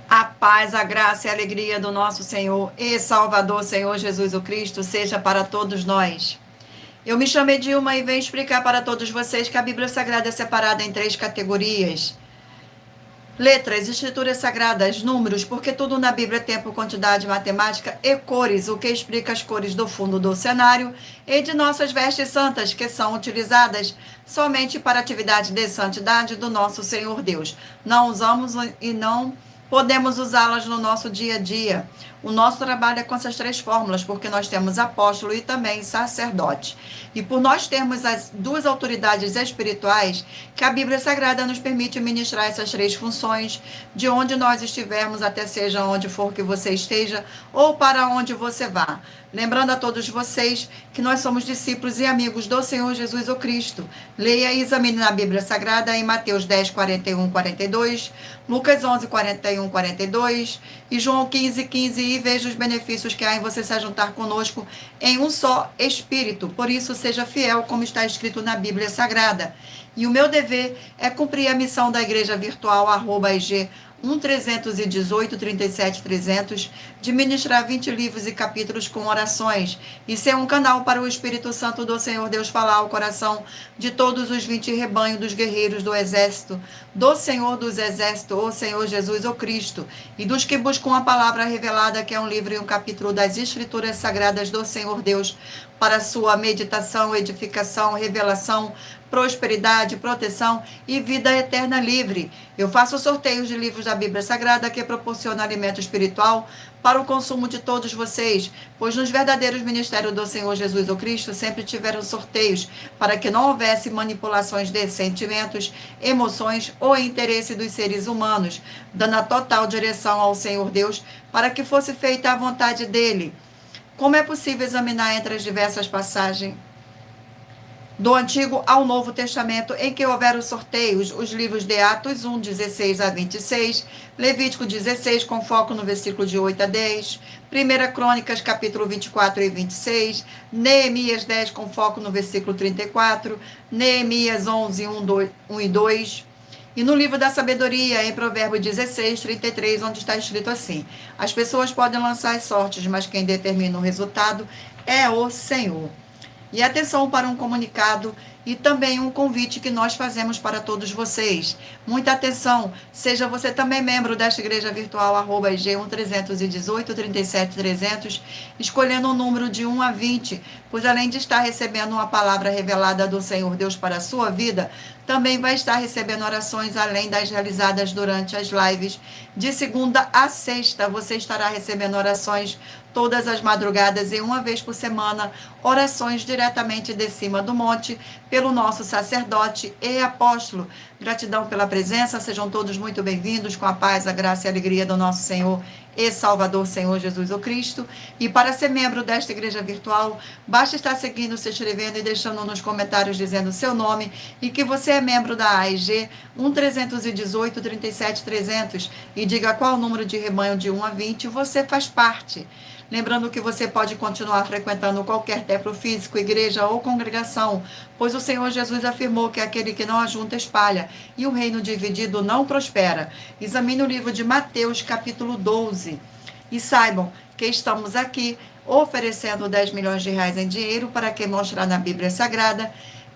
A paz, a graça e a alegria do nosso Senhor e Salvador, Senhor Jesus o Cristo, seja para todos nós. Eu me chamo Edilma e venho explicar para todos vocês que a Bíblia Sagrada é separada em 3 categorias. Letras, escrituras sagradas, números, porque tudo na Bíblia é tempo, quantidade, matemática e cores, o que explica as cores do fundo do cenário e de nossas vestes santas, que são utilizadas somente para atividade de santidade do nosso Senhor Deus. Não usamos e não podemos usá-las no nosso dia a dia. O nosso trabalho é com essas 3 fórmulas, porque nós temos apóstolo e também sacerdote. E por nós termos as 2 autoridades espirituais, que a Bíblia Sagrada nos permite ministrar essas 3 funções, de onde nós estivermos, até seja onde for que você esteja, ou para onde você vá. Lembrando a todos vocês que nós somos discípulos e amigos do Senhor Jesus o Cristo. Leia e examine na Bíblia Sagrada em Mateus 10, 41, 42, Lucas 11, 41, 42 e João 15, 15 e veja os benefícios que há em você se juntar conosco em um só Espírito. Por isso, seja fiel como está escrito na Bíblia Sagrada. E o meu dever é cumprir a missão da Igreja Virtual, @IG 1318 37 300, de ministrar 20 livros e capítulos com orações e ser um canal para o Espírito Santo do Senhor Deus falar ao coração de todos os 20 rebanhos dos guerreiros do exército, do Senhor dos exércitos, o Senhor Jesus o Cristo, e dos que buscam a palavra revelada, que é um livro e um capítulo das Escrituras Sagradas do Senhor Deus, para sua meditação, edificação, revelação, prosperidade, proteção e vida eterna livre. Eu faço sorteios de livros da Bíblia Sagrada que proporcionam alimento espiritual para o consumo de todos vocês, pois nos verdadeiros ministérios do Senhor Jesus o Cristo sempre tiveram sorteios para que não houvesse manipulações de sentimentos, emoções ou interesse dos seres humanos, dando a total direção ao Senhor Deus para que fosse feita a vontade dele. Como é possível examinar entre as diversas passagens do Antigo ao Novo Testamento, em que houveram sorteios, os livros de Atos 1, 16 a 26, Levítico 16, com foco no versículo de 8 a 10, 1 Crônicas, capítulo 24 e 26, Neemias 10, com foco no versículo 34, Neemias 11, 1 e 2, e no livro da sabedoria, em Provérbios 16, 33, onde está escrito assim: as pessoas podem lançar as sortes, mas quem determina o resultado é o Senhor. E atenção para um comunicado e também um convite que nós fazemos para todos vocês. Muita atenção, seja você também membro desta igreja virtual, @IG 1318 37 300, escolhendo um número de 1 a 20, pois além de estar recebendo uma palavra revelada do Senhor Deus para a sua vida, também vai estar recebendo orações além das realizadas durante as lives. De segunda a sexta, você estará recebendo orações todas as madrugadas e uma vez por semana, orações diretamente de cima do monte, pelo nosso sacerdote e apóstolo. Gratidão pela presença, sejam todos muito bem-vindos, com a paz, a graça e a alegria do nosso Senhor e Salvador, Senhor Jesus o Cristo. E para ser membro desta igreja virtual, basta estar seguindo, se inscrevendo e deixando nos comentários dizendo o seu nome e que você é membro da AIG 1318 37 300 e diga qual o número de rebanho de 1 a 20 você faz parte. Lembrando que você pode continuar frequentando qualquer templo físico, igreja ou congregação, pois o Senhor Jesus afirmou que aquele que não ajunta espalha, e o reino dividido não prospera. Examine o livro de Mateus, capítulo 12, e saibam que estamos aqui oferecendo 10 milhões de reais em dinheiro para quem mostrar na Bíblia Sagrada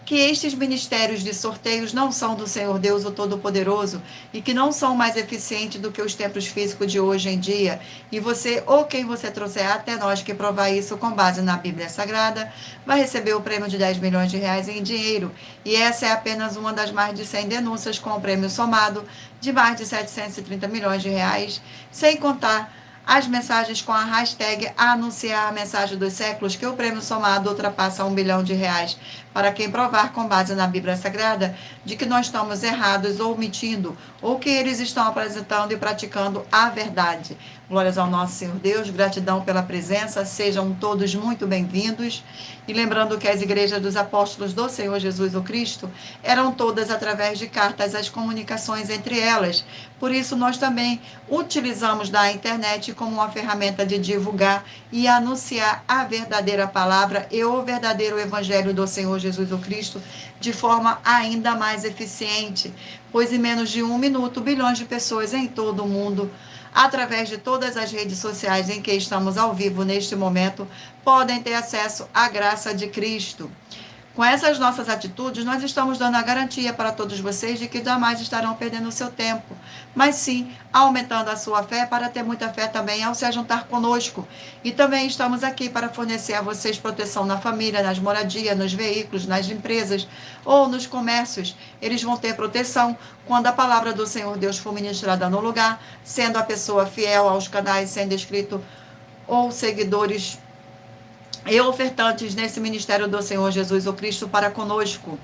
que estes ministérios de sorteios não são do Senhor Deus, o Todo-Poderoso, e que não são mais eficientes do que os templos físicos de hoje em dia. E você, ou quem você trouxer até nós que provar isso com base na Bíblia Sagrada, vai receber o prêmio de 10 milhões de reais em dinheiro. E essa é apenas uma das mais de 100 denúncias com o prêmio somado de mais de 730 milhões de reais, sem contar as mensagens com a hashtag anunciar a mensagem dos séculos, que o prêmio somado ultrapassa 1 bilhão de reais para quem provar com base na Bíblia Sagrada de que nós estamos errados ou mentindo, ou que eles estão apresentando e praticando a verdade. Glórias ao nosso Senhor Deus, gratidão pela presença, sejam todos muito bem-vindos. E lembrando que as igrejas dos apóstolos do Senhor Jesus o Cristo eram todas através de cartas, as comunicações entre elas. Por isso, nós também utilizamos da internet como uma ferramenta de divulgar e anunciar a verdadeira palavra e o verdadeiro evangelho do Senhor Jesus o Cristo de forma ainda mais eficiente, pois em menos de 1 minuto, bilhões de pessoas em todo o mundo, através de todas as redes sociais em que estamos ao vivo neste momento, podem ter acesso à graça de Cristo. Com essas nossas atitudes, nós estamos dando a garantia para todos vocês de que jamais estarão perdendo o seu tempo, mas sim aumentando a sua fé para ter muita fé também ao se juntar conosco. E também estamos aqui para fornecer a vocês proteção na família, nas moradias, nos veículos, nas empresas ou nos comércios. Eles vão ter proteção quando a palavra do Senhor Deus for ministrada no lugar, sendo a pessoa fiel aos canais, sendo inscrito ou seguidores e ofertantes nesse ministério do Senhor Jesus o Cristo para conosco.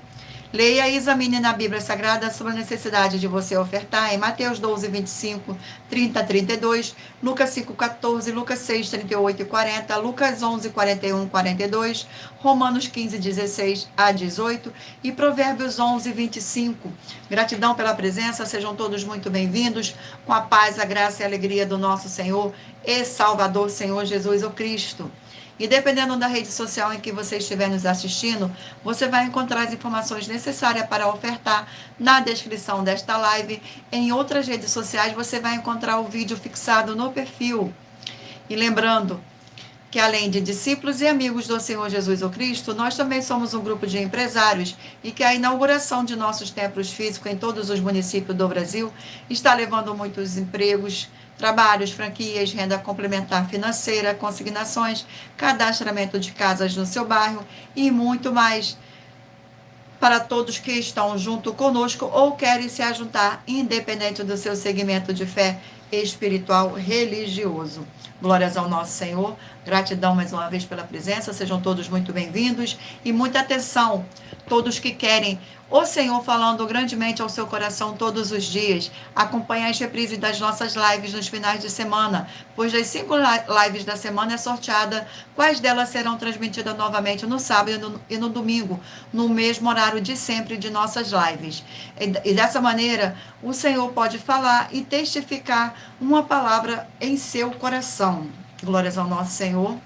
Leia e examine na Bíblia Sagrada sobre a necessidade de você ofertar em Mateus 12, 25, 30, 32, Lucas 5, 14, Lucas 6, 38 e 40, Lucas 11, 41, 42, Romanos 15, 16 a 18 e Provérbios 11, 25. Gratidão pela presença, sejam todos muito bem-vindos, com a paz, a graça e a alegria do nosso Senhor e Salvador, Senhor Jesus o Cristo. E dependendo da rede social em que você estiver nos assistindo, você vai encontrar as informações necessárias para ofertar na descrição desta live. Em outras redes sociais, você vai encontrar o vídeo fixado no perfil. E lembrando que além de discípulos e amigos do Senhor Jesus o Cristo, nós também somos um grupo de empresários e que a inauguração de nossos templos físicos em todos os municípios do Brasil está levando muitos empregos, trabalhos, franquias, renda complementar financeira, consignações, cadastramento de casas no seu bairro e muito mais para todos que estão junto conosco ou querem se ajuntar, independente do seu segmento de fé espiritual religioso. Glórias ao nosso Senhor, gratidão mais uma vez pela presença, sejam todos muito bem-vindos e muita atenção, todos que querem o Senhor falando grandemente ao seu coração todos os dias. Acompanhe as reprises das nossas lives nos finais de semana, pois das 5 lives da semana é sorteada quais delas serão transmitidas novamente no sábado e no domingo, no mesmo horário de sempre de nossas lives. E dessa maneira, o Senhor pode falar e testificar uma palavra em seu coração. Glórias ao nosso Senhor.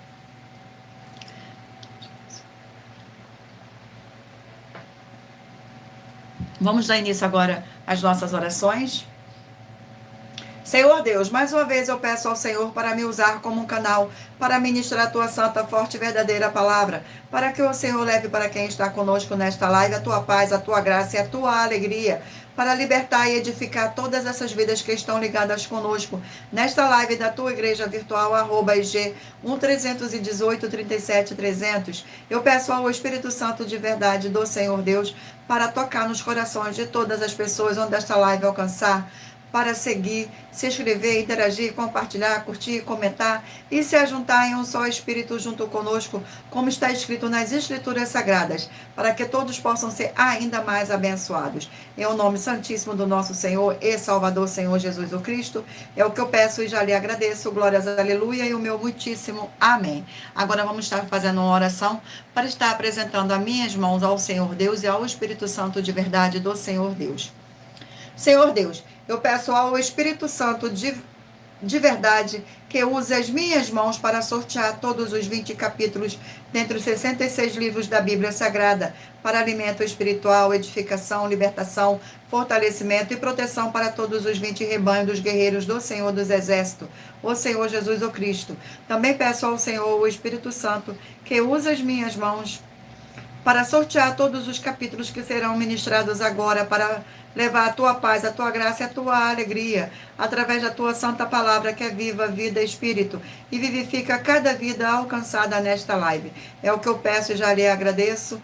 Vamos dar início agora às nossas orações. Senhor Deus, mais uma vez eu peço ao Senhor para me usar como um canal para ministrar a tua santa, forte e verdadeira palavra, para que o Senhor leve para quem está conosco nesta live a tua paz, a tua graça e a tua alegria, para libertar e edificar todas essas vidas que estão ligadas conosco nesta live da tua igreja virtual, @IG 1318 37 300. Eu peço ao Espírito Santo de verdade do Senhor Deus para tocar nos corações de todas as pessoas onde esta live alcançar, para seguir, se inscrever, interagir, compartilhar, curtir, comentar e se ajuntar em um só Espírito junto conosco, como está escrito nas Escrituras Sagradas, para que todos possam ser ainda mais abençoados. Em o nome santíssimo do nosso Senhor e Salvador, Senhor Jesus o Cristo, é o que eu peço e já lhe agradeço. Glórias, aleluia, e o meu muitíssimo amém. Agora vamos estar fazendo uma oração para estar apresentando as minhas mãos ao Senhor Deus e ao Espírito Santo de verdade do Senhor Deus. Senhor Deus, eu peço ao Espírito Santo de verdade que use as minhas mãos para sortear todos os 20 capítulos dentre os 66 livros da Bíblia Sagrada, para alimento espiritual, edificação, libertação, fortalecimento e proteção para todos os 20 rebanhos dos guerreiros do Senhor dos Exércitos, o Senhor Jesus o Cristo. Também peço ao Senhor, o Espírito Santo, que use as minhas mãos para sortear todos os capítulos que serão ministrados agora, para levar a tua paz, a tua graça e a tua alegria, através da tua santa palavra, que é viva, vida e espírito, e vivifica cada vida alcançada nesta live. É o que eu peço e já lhe agradeço,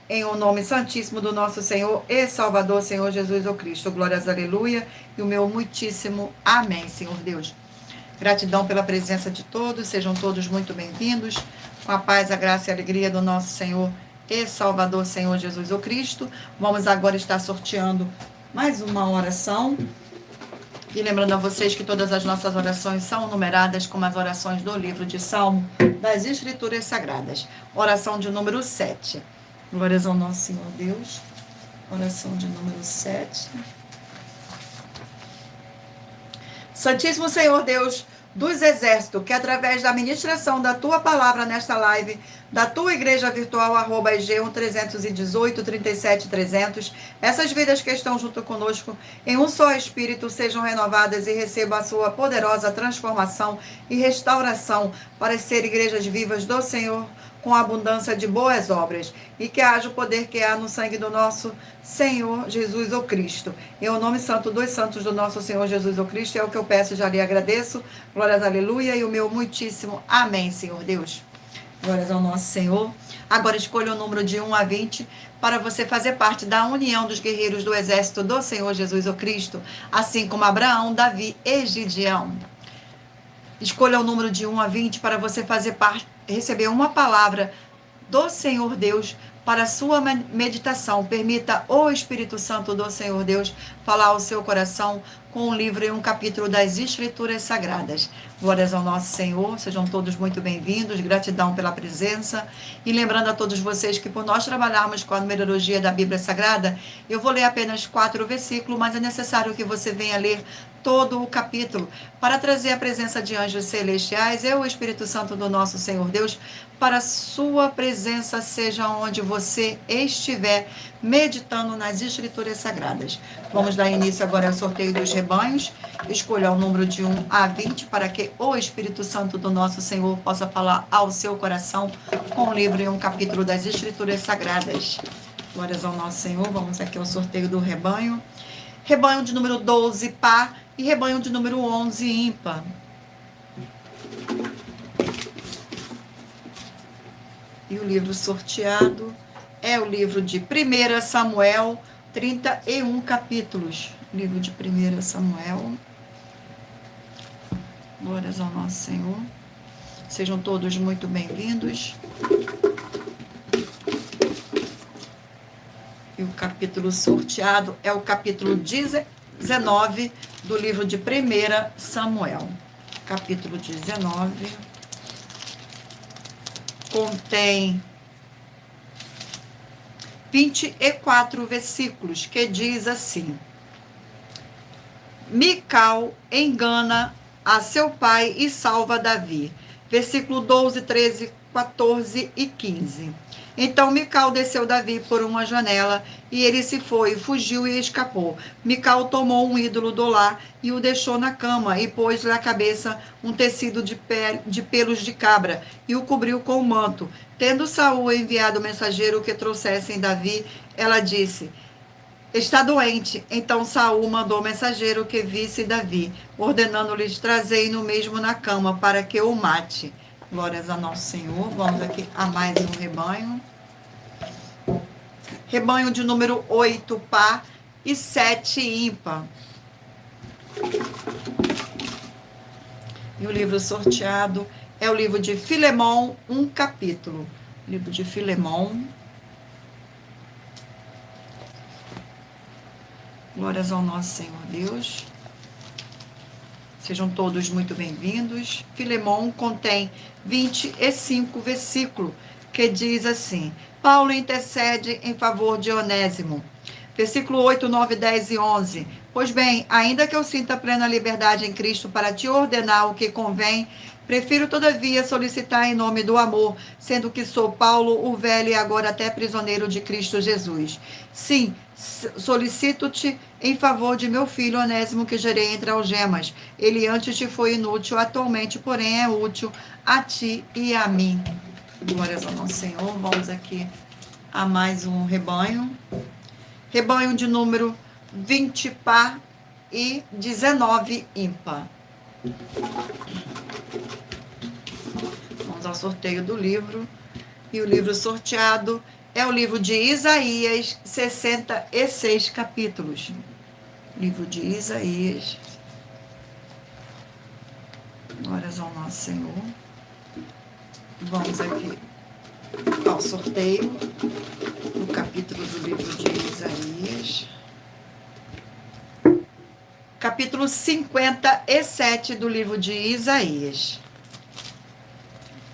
em o nome santíssimo do nosso Senhor e Salvador, Senhor Jesus o Cristo. Glórias, aleluia, e o meu muitíssimo amém, Senhor Deus. Gratidão pela presença de todos, sejam todos muito bem-vindos, com a paz, a graça e a alegria do nosso Senhor e Salvador, Senhor Jesus o Cristo. Vamos agora estar sorteando mais uma oração E lembrando a vocês que todas as nossas orações são numeradas como as orações do livro de Salmo das Escrituras Sagradas. Oração de número 7. Glórias ao nosso Senhor Deus. Oração de número 7. Santíssimo Senhor Deus dos Exércitos, que através da ministração da Tua palavra nesta live, da Tua igreja virtual, @EG1 318 37 300, essas vidas que estão junto conosco, em um só Espírito, sejam renovadas e recebam a Sua poderosa transformação e restauração para ser igrejas vivas do Senhor, com abundância de boas obras, e que haja o poder que há no sangue do nosso Senhor Jesus o Cristo. Em o nome santo dos santos do nosso Senhor Jesus o Cristo, é o que eu peço e já lhe agradeço. Glórias, aleluia, e o meu muitíssimo amém, Senhor Deus. Glórias ao nosso Senhor. Agora escolha o número de 1 a 20 para você fazer parte da união dos guerreiros do exército do Senhor Jesus o Cristo, assim como Abraão, Davi e Gideão. Escolha o número de 1 a 20 para você fazer parte, receber uma palavra do Senhor Deus para a sua meditação. Permita o Espírito Santo do Senhor Deus falar ao seu coração com um livro e um capítulo das Escrituras Sagradas. Glórias ao nosso Senhor, sejam todos muito bem-vindos, gratidão pela presença. E lembrando a todos vocês que por nós trabalharmos com a numerologia da Bíblia Sagrada, eu vou ler apenas 4 versículos, mas é necessário que você venha ler todo o capítulo, para trazer a presença de anjos celestiais e o Espírito Santo do nosso Senhor Deus, para a sua presença, seja onde você estiver, meditando nas Escrituras Sagradas. Vamos dar início agora ao sorteio dos rebanhos. Escolha o número de 1 a 20, para que o Espírito Santo do nosso Senhor possa falar ao seu coração com um livro e um capítulo das Escrituras Sagradas. Glórias ao nosso Senhor. Vamos aqui ao sorteio do rebanho. Rebanho de número 12, par, e rebanho de número 11, ímpar. E o livro sorteado é o livro de 1 Samuel, 31 capítulos. Livro de 1 Samuel. Glórias ao nosso Senhor. Sejam todos muito bem-vindos. E o capítulo sorteado é o capítulo 19 do livro de 1 Samuel. Capítulo 19 contém 24 versículos, que diz assim: Mical engana a seu pai e salva Davi. Versículo 12, 13, 14 e 15. Então Mical desceu Davi por uma janela, e ele se foi, fugiu e escapou. Mical tomou um ídolo do lar e o deixou na cama, e pôs na cabeça um tecido de pelos de cabra, e o cobriu com um manto. Tendo Saul enviado o mensageiro que trouxessem Davi, ela disse: está doente. Então Saul mandou o mensageiro que visse Davi, ordenando-lhes trazei-no mesmo na cama, para que o mate. Glórias a nosso Senhor. Vamos aqui a mais um rebanho. Rebanho de número 8, par, e 7, ímpar. E o livro sorteado é o livro de Filemão, um capítulo. Livro de Filemão. Glórias ao nosso Senhor Deus. Sejam todos muito bem-vindos. Filemão contém 25 versículos, que diz assim: Paulo intercede em favor de Onésimo. Versículo 8, 9, 10 e 11. Pois bem, ainda que eu sinta plena liberdade em Cristo para te ordenar o que convém, prefiro todavia solicitar em nome do amor, sendo que sou Paulo, o velho e agora até prisioneiro de Cristo Jesus. Sim, solicito-te em favor de meu filho Onésimo, que gerei entre algemas. Ele antes te foi inútil, atualmente, porém, é útil a ti e a mim. Glórias ao nosso Senhor. Vamos aqui a mais um rebanho. Rebanho de número 20, par, e 19, ímpar. Vamos ao sorteio do livro. E o livro sorteado é o livro de Isaías, 66 capítulos. Livro de Isaías. Glórias ao nosso Senhor. Vamos aqui ao sorteio do capítulo do livro de Isaías. capítulo 57 do livro de Isaías.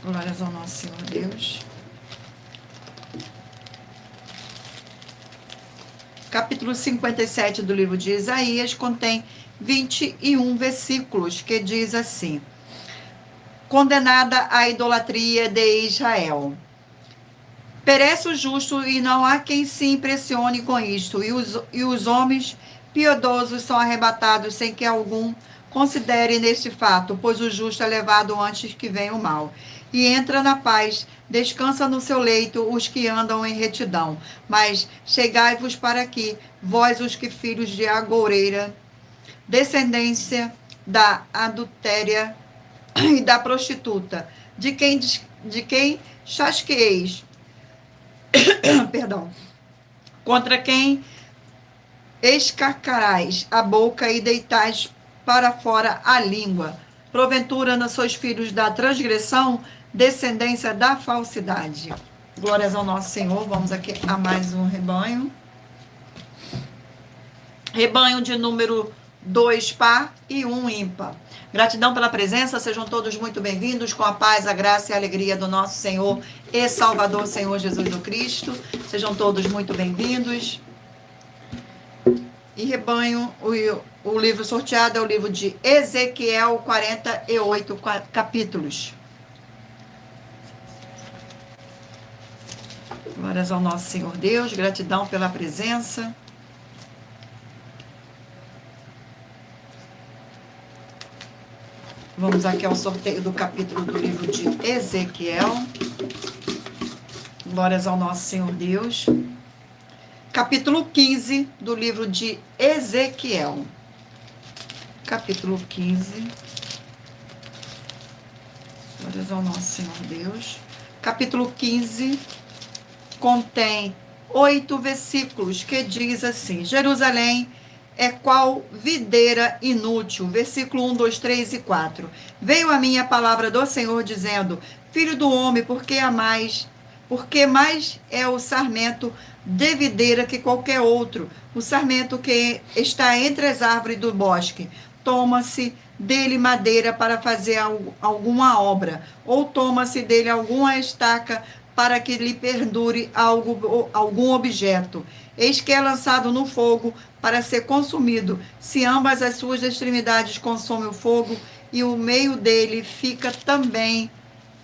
Glórias ao nosso Senhor Deus. Capítulo 57 do livro de Isaías contém 21 versículos, que diz assim: condenada a idolatria de Israel. Perece o justo e não há quem se impressione com isto, e os homens piedosos são arrebatados sem que algum considere neste fato, pois o justo é levado antes que venha o mal. E entra na paz, descansa no seu leito os que andam em retidão. Mas chegai-vos para aqui, vós os que filhos de agoureira, descendência da adultéria e da prostituta, de quem chasqueis, perdão, contra quem escarcarais a boca e deitais para fora a língua. Porventura não sois filhos da transgressão, descendência da falsidade. Glórias ao nosso Senhor. Vamos aqui a mais um rebanho. Rebanho de número 2 par e 1 ímpar. Gratidão pela presença, sejam todos muito bem-vindos, com a paz, a graça e a alegria do nosso Senhor e Salvador, Senhor Jesus do Cristo. Sejam todos muito bem-vindos. E rebanho, o livro sorteado é o livro de Ezequiel, 48 capítulos. Glórias ao nosso Senhor Deus, gratidão pela presença. Vamos aqui ao sorteio do capítulo do livro de Ezequiel. Glórias ao nosso Senhor Deus. Capítulo 15 do livro de Ezequiel. Capítulo 15. Glórias ao nosso Senhor Deus. Capítulo 15 contém 8 versículos que diz assim: Jerusalém é qual videira inútil. Versículo 1, 2, 3 e 4. Veio a mim a palavra do Senhor, dizendo: Filho do homem, porque mais é o sarmento de videira que qualquer outro, o sarmento que está entre as árvores do bosque. Toma-se dele madeira para fazer alguma obra, ou toma-se dele alguma estaca para que lhe perdure algum objeto. Eis que é lançado no fogo para ser consumido. Se ambas as suas extremidades consomem o fogo, e o meio dele fica também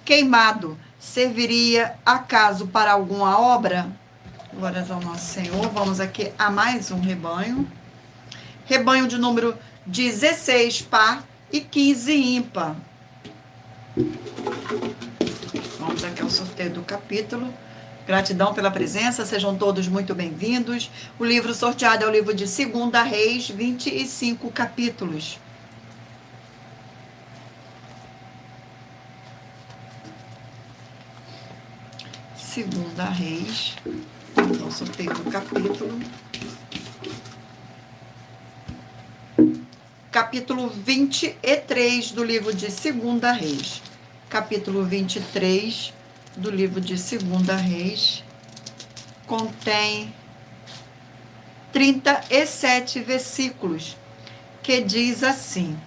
queimado, serviria acaso para alguma obra? Glórias ao nosso Senhor. Vamos aqui a mais um rebanho. Rebanho de número 16 par e 15 ímpar. Vamos aqui ao sorteio do capítulo. Gratidão pela presença, sejam todos muito bem-vindos. O livro sorteado é o livro de 2 Reis, 25 capítulos. Segunda Reis, vamos ao sorteio do capítulo. Capítulo 23 do livro de 2 Reis. Capítulo 23 do livro de 2 Reis contém 37 versículos, que diz assim: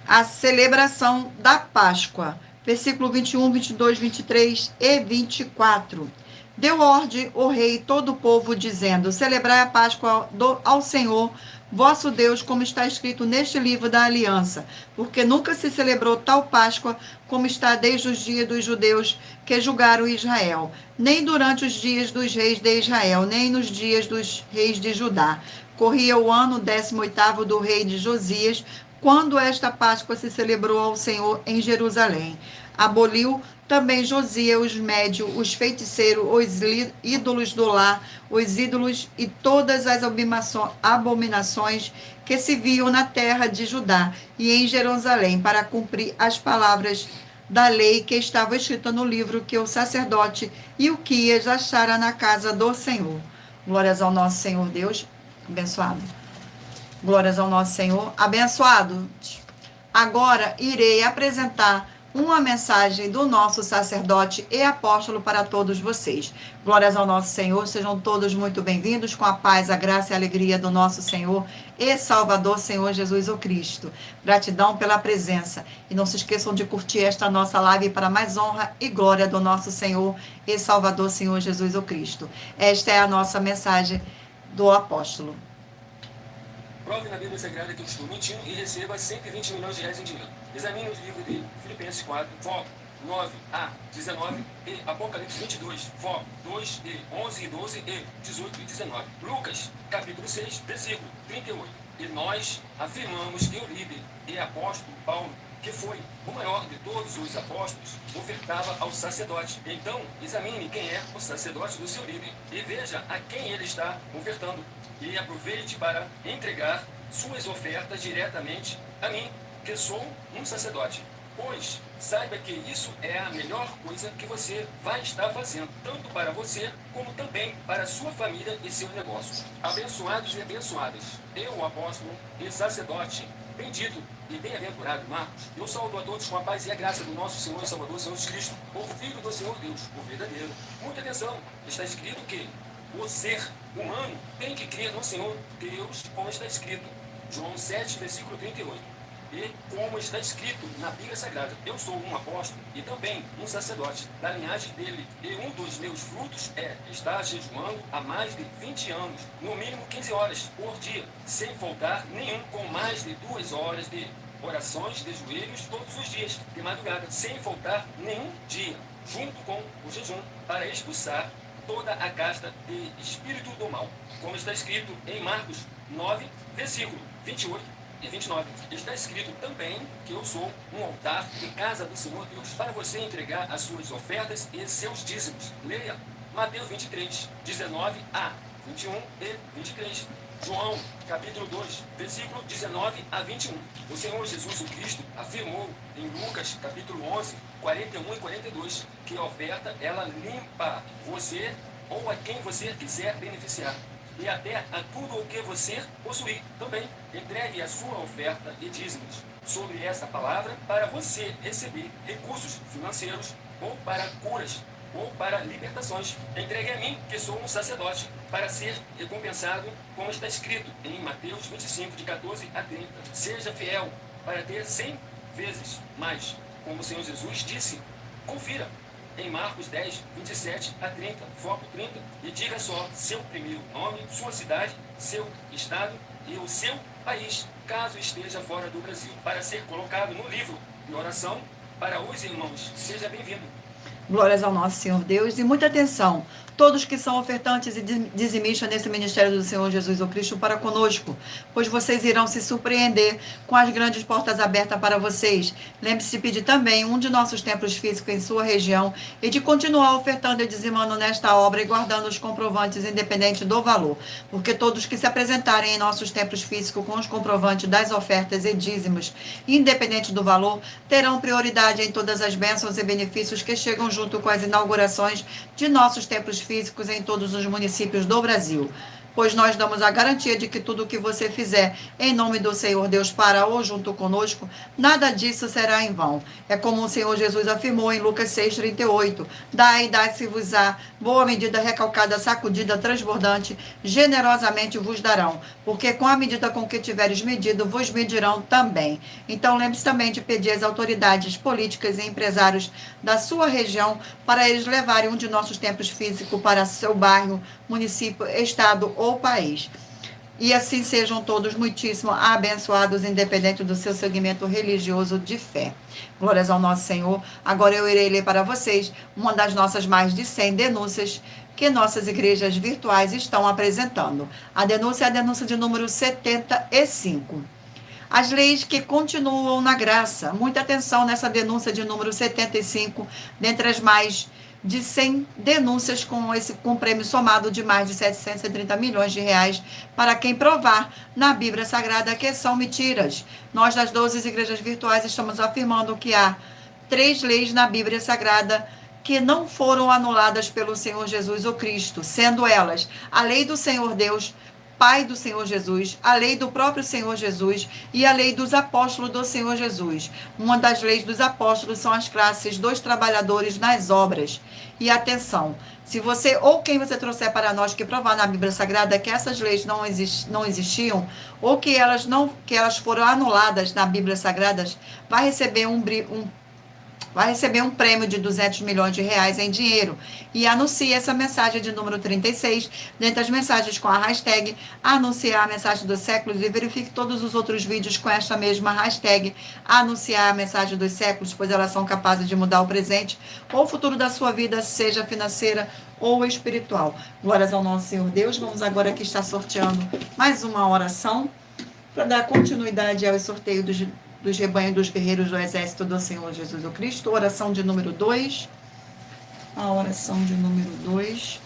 a celebração da Páscoa, versículo 21, 22, 23 e 24. Deu ordem o rei e todo o povo, dizendo: celebrai a Páscoa ao Senhor vosso Deus, como está escrito neste livro da aliança, porque nunca se celebrou tal Páscoa como está desde os dias dos judeus que julgaram Israel, nem durante os dias dos reis de Israel, nem nos dias dos reis de Judá. Corria o ano 18º do rei de Josias, quando esta Páscoa se celebrou ao Senhor em Jerusalém. Aboliu também Josias os médios, os feiticeiros, os ídolos do lar, os ídolos e todas as abominações que se viam na terra de Judá e em Jerusalém, para cumprir as palavras da lei que estava escrita no livro que o sacerdote Ilquias achara na casa do Senhor. Glórias ao nosso Senhor Deus, abençoado. Glórias ao nosso Senhor, abençoado. Agora irei apresentar uma mensagem do nosso sacerdote e apóstolo para todos vocês. Glórias ao nosso Senhor, sejam todos muito bem-vindos com a paz, a graça e a alegria do nosso Senhor e Salvador, Senhor Jesus o Cristo. Gratidão pela presença. E não se esqueçam de curtir esta nossa live para mais honra e glória do nosso Senhor e Salvador, Senhor Jesus o Cristo. Esta é a nossa mensagem do apóstolo. Prove na Bíblia Sagrada que eu estou mentindo e receba 120 milhões de reais em dinheiro. Examine os livros de Filipenses 4, foco 9 a 19 e Apocalipse 22, foco 2 e 11 e 12 e 18 e 19. Lucas, capítulo 6, versículo 38. E nós afirmamos que o líder e apóstolo Paulo, que foi o maior de todos os apóstolos, ofertava ao sacerdote. Então, examine quem é o sacerdote do seu líder e veja a quem ele está ofertando. E aproveite para entregar suas ofertas diretamente a mim, que sou um sacerdote. Pois saiba que isso é a melhor coisa que você vai estar fazendo, tanto para você como também para sua família e seus negócios. Abençoados e abençoadas, eu, o apóstolo e sacerdote, bendito e bem-aventurado Marcos, eu saúdo a todos com a paz e a graça do nosso Senhor e Salvador, Senhor Jesus Cristo, o Filho do Senhor Deus, o verdadeiro. Muita atenção, está escrito que o ser humano tem que crer no Senhor Deus, como está escrito, João 7, versículo 38. E como está escrito na Bíblia Sagrada, eu sou um apóstolo e também um sacerdote da linhagem dele. E um dos meus frutos é estar jejuando há mais de 20 anos, no mínimo 15 horas por dia, sem faltar nenhum, com mais de 2 horas de orações de joelhos todos os dias, de madrugada, sem faltar nenhum dia, junto com o jejum, para expulsar toda a casta de espírito do mal. Como está escrito em Marcos 9, versículo 28 e 29. Está escrito também que eu sou um altar de casa do Senhor Deus, para você entregar as suas ofertas e seus dízimos. Leia Mateus 23, 19 a 21 e 23. João, capítulo 2, versículo 19 a 21. O Senhor Jesus o Cristo afirmou em Lucas, capítulo 11, 41 e 42, que a oferta, ela limpa você ou a quem você quiser beneficiar. E até a tudo o que você possuir também. Entregue a sua oferta e dízimos sobre essa palavra para você receber recursos financeiros ou para curas ou para libertações. Entregue a mim, que sou um sacerdote, para ser recompensado, como está escrito em Mateus 25, de 14 a 30. Seja fiel para ter 100 vezes mais, como o Senhor Jesus disse. Confira em Marcos 10, 27 a 30, foco 30, e diga só seu primeiro nome, sua cidade, seu estado e o seu país, caso esteja fora do Brasil, para ser colocado no livro de oração para os irmãos. Seja bem-vindo. Glórias ao nosso Senhor Deus e muita atenção. Todos que são ofertantes e dizimistas nesse ministério do Senhor Jesus o Cristo para conosco, pois vocês irão se surpreender com as grandes portas abertas para vocês. Lembre-se de pedir também um de nossos templos físicos em sua região e de continuar ofertando e dizimando nesta obra e guardando os comprovantes independente do valor, porque todos que se apresentarem em nossos templos físicos com os comprovantes das ofertas e dízimos, independente do valor, terão prioridade em todas as bênçãos e benefícios que chegam junto com as inaugurações de nossos templos físicos em todos os municípios do Brasil. Pois nós damos a garantia de que tudo o que você fizer em nome do Senhor Deus para ou junto conosco, nada disso será em vão. É como o Senhor Jesus afirmou em Lucas 6,38. Dai, dai-se-vos-á, boa medida, recalcada, sacudida, transbordante, generosamente vos darão, porque com a medida com que tiveres medido, vos medirão também. Então lembre-se também de pedir às autoridades políticas e empresários da sua região para eles levarem um de nossos templos físicos para seu bairro, município, estado ou país. E assim sejam todos muitíssimo abençoados, independente do seu segmento religioso de fé. Glórias ao nosso Senhor. Agora eu irei ler para vocês uma das nossas mais de 100 denúncias que nossas igrejas virtuais estão apresentando. A denúncia é a denúncia de número 75. As leis que continuam na graça. Muita atenção nessa denúncia de número 75, dentre as mais de 100 denúncias com prêmio somado de mais de 730 milhões de reais para quem provar na Bíblia Sagrada que são mentiras. Nós, das 12 igrejas virtuais, estamos afirmando que há 3 leis na Bíblia Sagrada que não foram anuladas pelo Senhor Jesus o Cristo, sendo elas a lei do Senhor Deus, Pai do Senhor Jesus, a lei do próprio Senhor Jesus e a lei dos apóstolos do Senhor Jesus. Uma das leis dos apóstolos são as classes dos trabalhadores nas obras. E atenção, se você ou quem você trouxer para nós que provar na Bíblia Sagrada que essas leis não existiam ou que elas foram anuladas na Bíblia Sagrada, vai receber um prêmio de 200 milhões de reais em dinheiro. E anuncie essa mensagem de número 36, dentre as mensagens com a hashtag anunciar a mensagem dos séculos, e verifique todos os outros vídeos com esta mesma hashtag anunciar a mensagem dos séculos, pois elas são capazes de mudar o presente ou o futuro da sua vida, seja financeira ou espiritual. Glórias ao nosso Senhor Deus. Vamos agora aqui estar sorteando mais uma oração para dar continuidade ao sorteio dos rebanhos dos guerreiros do exército do Senhor Jesus o Cristo. Oração de número 2. A oração de número 2.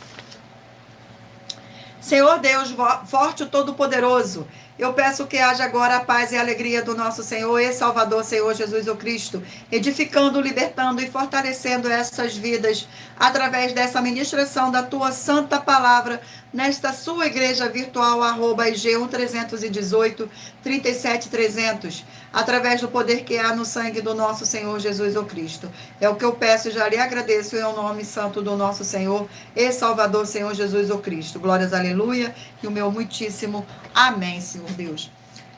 Senhor Deus, forte e todo-poderoso, eu peço que haja agora a paz e a alegria do nosso Senhor e Salvador, Senhor Jesus o Cristo, edificando, libertando e fortalecendo essas vidas através dessa ministração da tua santa palavra nesta sua igreja virtual, @IG1318 37300, através do poder que há no sangue do nosso Senhor Jesus o Cristo. É o que eu peço e já lhe agradeço em nome santo do nosso Senhor e Salvador, Senhor Jesus o Cristo. Glórias, aleluia, e o meu muitíssimo amém, Senhor Deus.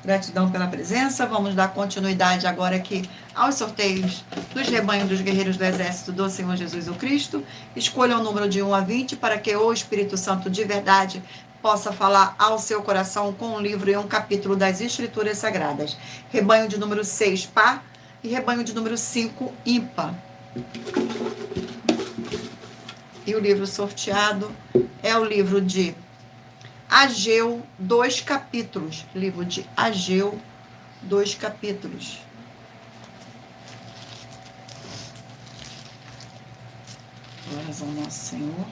Gratidão pela presença. Vamos dar continuidade agora aqui aos sorteios dos rebanhos dos guerreiros do exército do Senhor Jesus o Cristo. Escolha o número de 1 a 20 para que o Espírito Santo de verdade possa falar ao seu coração com um livro e um capítulo das Escrituras Sagradas. Rebanho de número 6, par, e rebanho de número 5, ímpar. E o livro sorteado é o livro de Ageu, 2 capítulos. Livro de Ageu, 2 capítulos. Glórias ao nosso Senhor.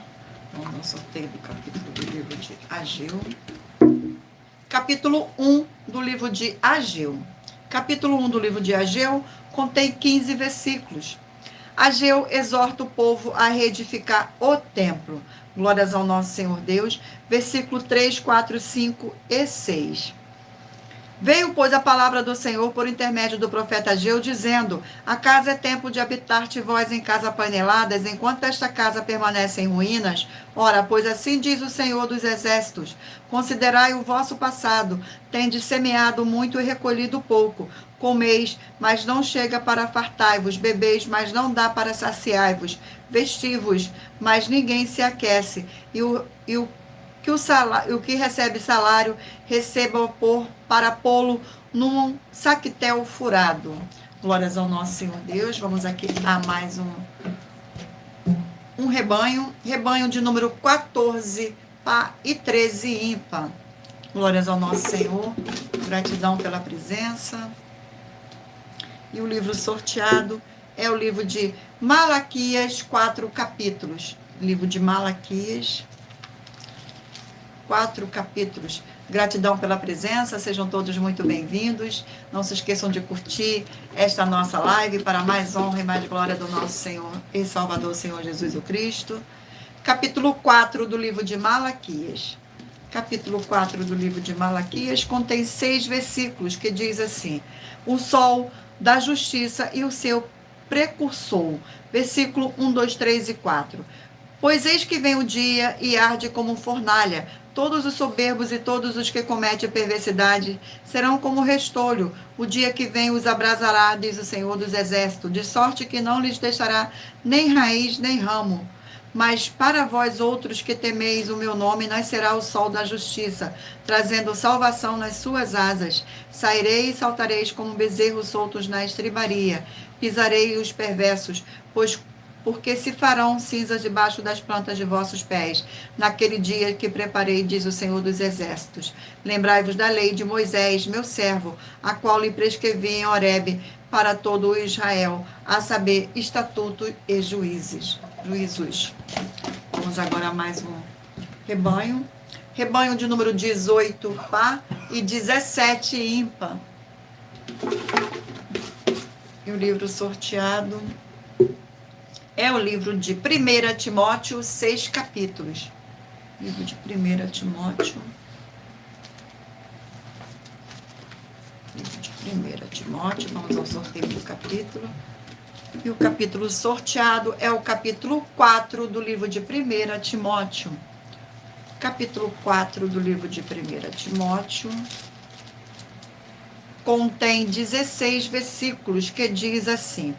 Vamos ao sorteio do capítulo do livro de Ageu. Capítulo 1 do livro de Ageu. Capítulo 1 do livro de Ageu contém 15 versículos. Ageu exorta o povo a reedificar o templo. Glórias ao nosso Senhor Deus. Versículo 3, 4, 5 e 6. Veio, pois, a palavra do Senhor por intermédio do profeta Ageu, dizendo: a casa é tempo de habitar-te vós em casa paneladas, enquanto esta casa permanece em ruínas. Ora, pois assim diz o Senhor dos Exércitos: considerai o vosso passado, tendes semeado muito e recolhido pouco. Comeis, mas não chega para fartai-vos, bebeis, mas não dá para saciai-vos, vestivos, mas ninguém se aquece, e o que recebe salário receba para pô-lo num saquetel furado. Glórias ao nosso Senhor Deus. Vamos aqui a mais um rebanho de número 14 par e 13 ímpar. Glórias ao nosso Senhor. Gratidão pela presença. E o livro sorteado é o livro de Malaquias, 4 capítulos. Livro de Malaquias, 4 capítulos. Gratidão pela presença, sejam todos muito bem-vindos. Não se esqueçam de curtir esta nossa live para mais honra e mais glória do nosso Senhor e Salvador, Senhor Jesus o Cristo. Capítulo 4 do livro de Malaquias. Capítulo 4 do livro de Malaquias contém 6 versículos que diz assim: o sol da justiça e o seu precursor. Versículo 1, 2, 3 e 4. Pois eis que vem o dia e arde como fornalha. Todos os soberbos e todos os que cometem perversidade serão como restolho. O dia que vem os abrasará, diz o Senhor dos Exércitos, de sorte que não lhes deixará nem raiz nem ramo. Mas para vós outros que temeis o meu nome, nascerá o sol da justiça, trazendo salvação nas suas asas. Sairei e saltareis como bezerros soltos na estribaria. Pisarei os perversos, porque se farão cinzas debaixo das plantas de vossos pés, naquele dia que preparei, diz o Senhor dos Exércitos. Lembrai-vos da lei de Moisés, meu servo, a qual lhe prescrevi em Horebe para todo o Israel, a saber, estatuto e juízos. Vamos agora a mais um rebanho. Rebanho de número 18, par, e 17, ímpar. E o livro sorteado é o livro de 1 Timóteo, 6 capítulos. Livro de 1 Timóteo, 1 Timóteo, vamos ao sorteio do capítulo. E o capítulo sorteado é o capítulo 4 do livro de 1 Timóteo. Capítulo 4 do livro de 1 Timóteo contém 16 versículos que diz assim: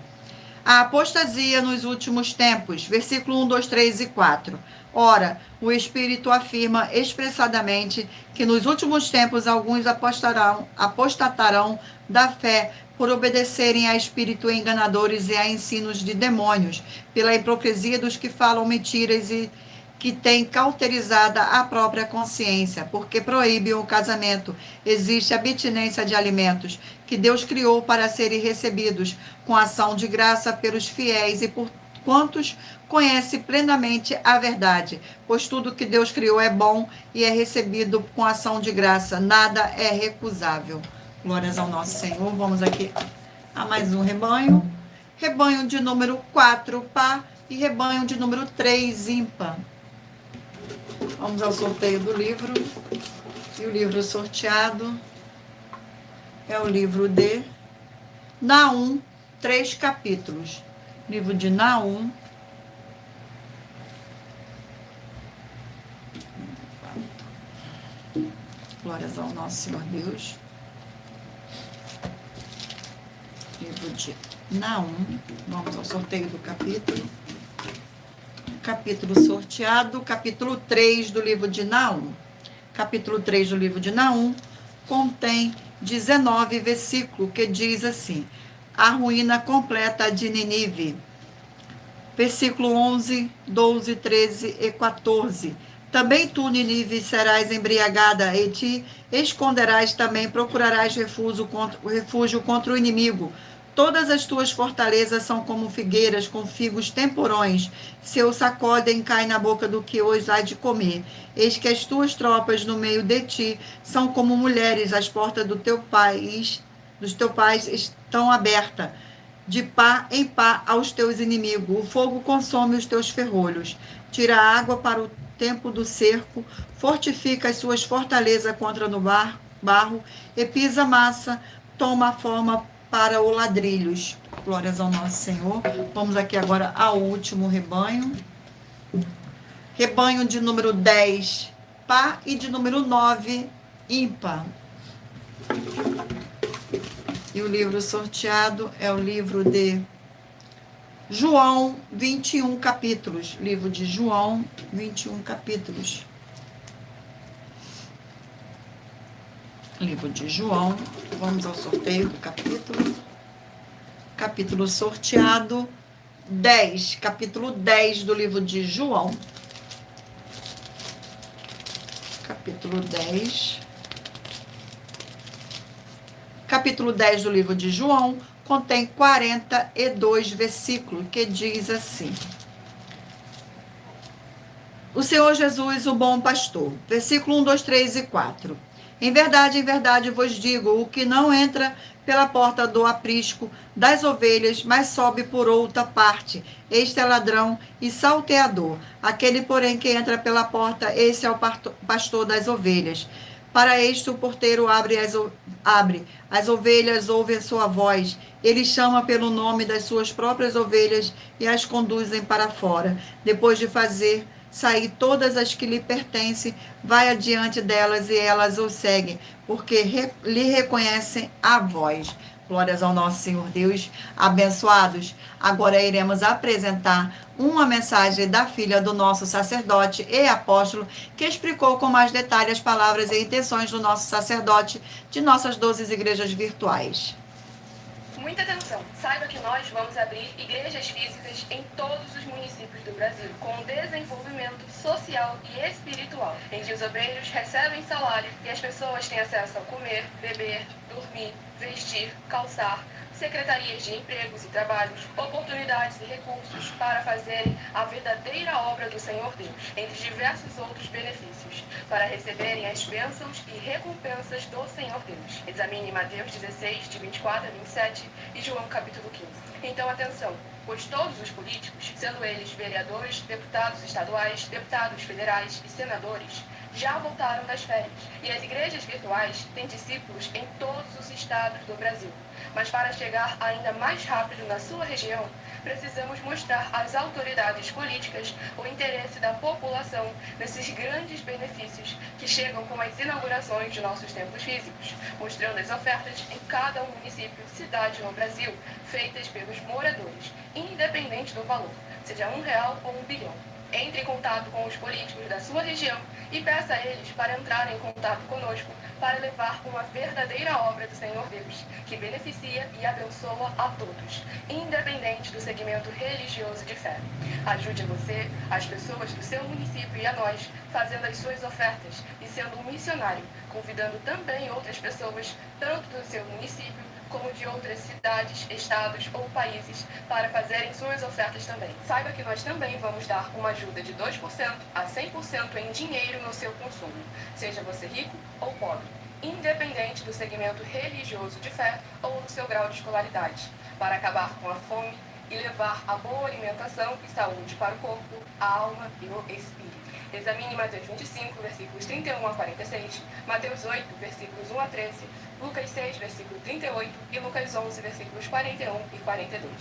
a apostasia nos últimos tempos, versículo 1, 2, 3 e 4. Ora, o Espírito afirma expressadamente que nos últimos tempos alguns apostatarão da fé por obedecerem a espíritos enganadores e a ensinos de demônios, pela hipocrisia dos que falam mentiras e que têm cauterizada a própria consciência, porque proíbem o casamento. Existe abstinência de alimentos que Deus criou para serem recebidos com ação de graça pelos fiéis e por quantos conhecem plenamente a verdade, pois tudo que Deus criou é bom e é recebido com ação de graça, nada é recusável. Glórias ao nosso Senhor. Vamos aqui a mais um rebanho. Rebanho de número 4, par, e rebanho de número 3, ímpar. Vamos ao sorteio do livro. E o livro sorteado é o livro de Naum, 3 capítulos. Livro de Naum. Glórias ao nosso Senhor Deus. Livro de Naum. Vamos ao sorteio do capítulo. Capítulo sorteado, capítulo 3 do livro de Naum. Capítulo 3 do livro de Naum contém 19 versículos que diz assim: a ruína completa de Nínive. Versículo 11, 12, 13 e 14. Também tu, Nínive, serás embriagada e te esconderás também, procurarás refúgio contra o inimigo. Todas as tuas fortalezas são como figueiras com figos temporões. Se o sacodem, cai na boca do que hoje há de comer. Eis que as tuas tropas no meio de ti são como mulheres, as portas dos teus pais estão abertas, de pá em pá aos teus inimigos. O fogo consome os teus ferrolhos. Tira a água para o tempo do cerco, fortifica as suas fortalezas contra no barro, e pisa massa, toma forma para o ladrilhos. Glórias ao nosso Senhor. Vamos aqui agora ao último rebanho. Rebanho de número 10, par, e de número 9, ímpar. E o livro sorteado é o livro de João, 21 capítulos. Livro de João, 21 capítulos. Livro de João. Vamos ao sorteio do capítulo. Capítulo sorteado 10. Capítulo 10 do livro de João. Capítulo 10. Capítulo 10 do livro de João contém 42 versículos que diz assim: o Senhor Jesus, o bom pastor. Versículo 1, 2, 3 e 4. Em verdade vos digo, o que não entra pela porta do aprisco das ovelhas, mas sobe por outra parte, este é ladrão e salteador. Aquele, porém, que entra pela porta, esse é o pastor das ovelhas. Para este o porteiro abre, as ovelhas ouvem sua voz, ele chama pelo nome das suas próprias ovelhas e as conduzem para fora. Depois de fazer sair todas as que lhe pertencem, vai adiante delas e elas o seguem, porque lhe reconhecem a voz. Glórias ao nosso Senhor Deus. Abençoados, agora iremos apresentar uma mensagem da filha do nosso sacerdote e apóstolo, que explicou com mais detalhe as palavras e intenções do nosso sacerdote de nossas 12 igrejas virtuais. Muita atenção! Saiba que nós vamos abrir igrejas físicas em todos os municípios do Brasil, com desenvolvimento social e espiritual, em que os obreiros recebem salário e as pessoas têm acesso a comer, beber, dormir, vestir, calçar, secretarias de empregos e trabalhos, oportunidades e recursos para fazerem a verdadeira obra do Senhor Deus, entre diversos outros benefícios, para receberem as bênçãos e recompensas do Senhor Deus. Examine Mateus 16, de 24 a 27 e João capítulo 15. Então, atenção, pois todos os políticos, sendo eles vereadores, deputados estaduais, deputados federais e senadores, já voltaram das férias e as igrejas virtuais têm discípulos em todos os estados do Brasil. Mas para chegar ainda mais rápido na sua região, precisamos mostrar às autoridades políticas o interesse da população nesses grandes benefícios que chegam com as inaugurações de nossos templos físicos, mostrando as ofertas em cada município, cidade no Brasil, feitas pelos moradores, independente do valor, seja R$1 ou R$1 bilhão. Entre em contato com os políticos da sua região e peça a eles para entrarem em contato conosco para levar uma verdadeira obra do Senhor Deus, que beneficia e abençoa a todos, independente do segmento religioso de fé. Ajude você, as pessoas do seu município e a nós, fazendo as suas ofertas e sendo um missionário, convidando também outras pessoas, tanto do seu município como de outras cidades, estados ou países, para fazerem suas ofertas também. Saiba que nós também vamos dar uma ajuda de 2% a 100% em dinheiro no seu consumo, seja você rico ou pobre, independente do segmento religioso de fé ou do seu grau de escolaridade, para acabar com a fome e levar a boa alimentação e saúde para o corpo, a alma e o espírito. Examine Mateus 25, versículos 31 a 46, Mateus 8, versículos 1 a 13, Lucas 6, versículo 38 e Lucas 11, versículos 41 e 42.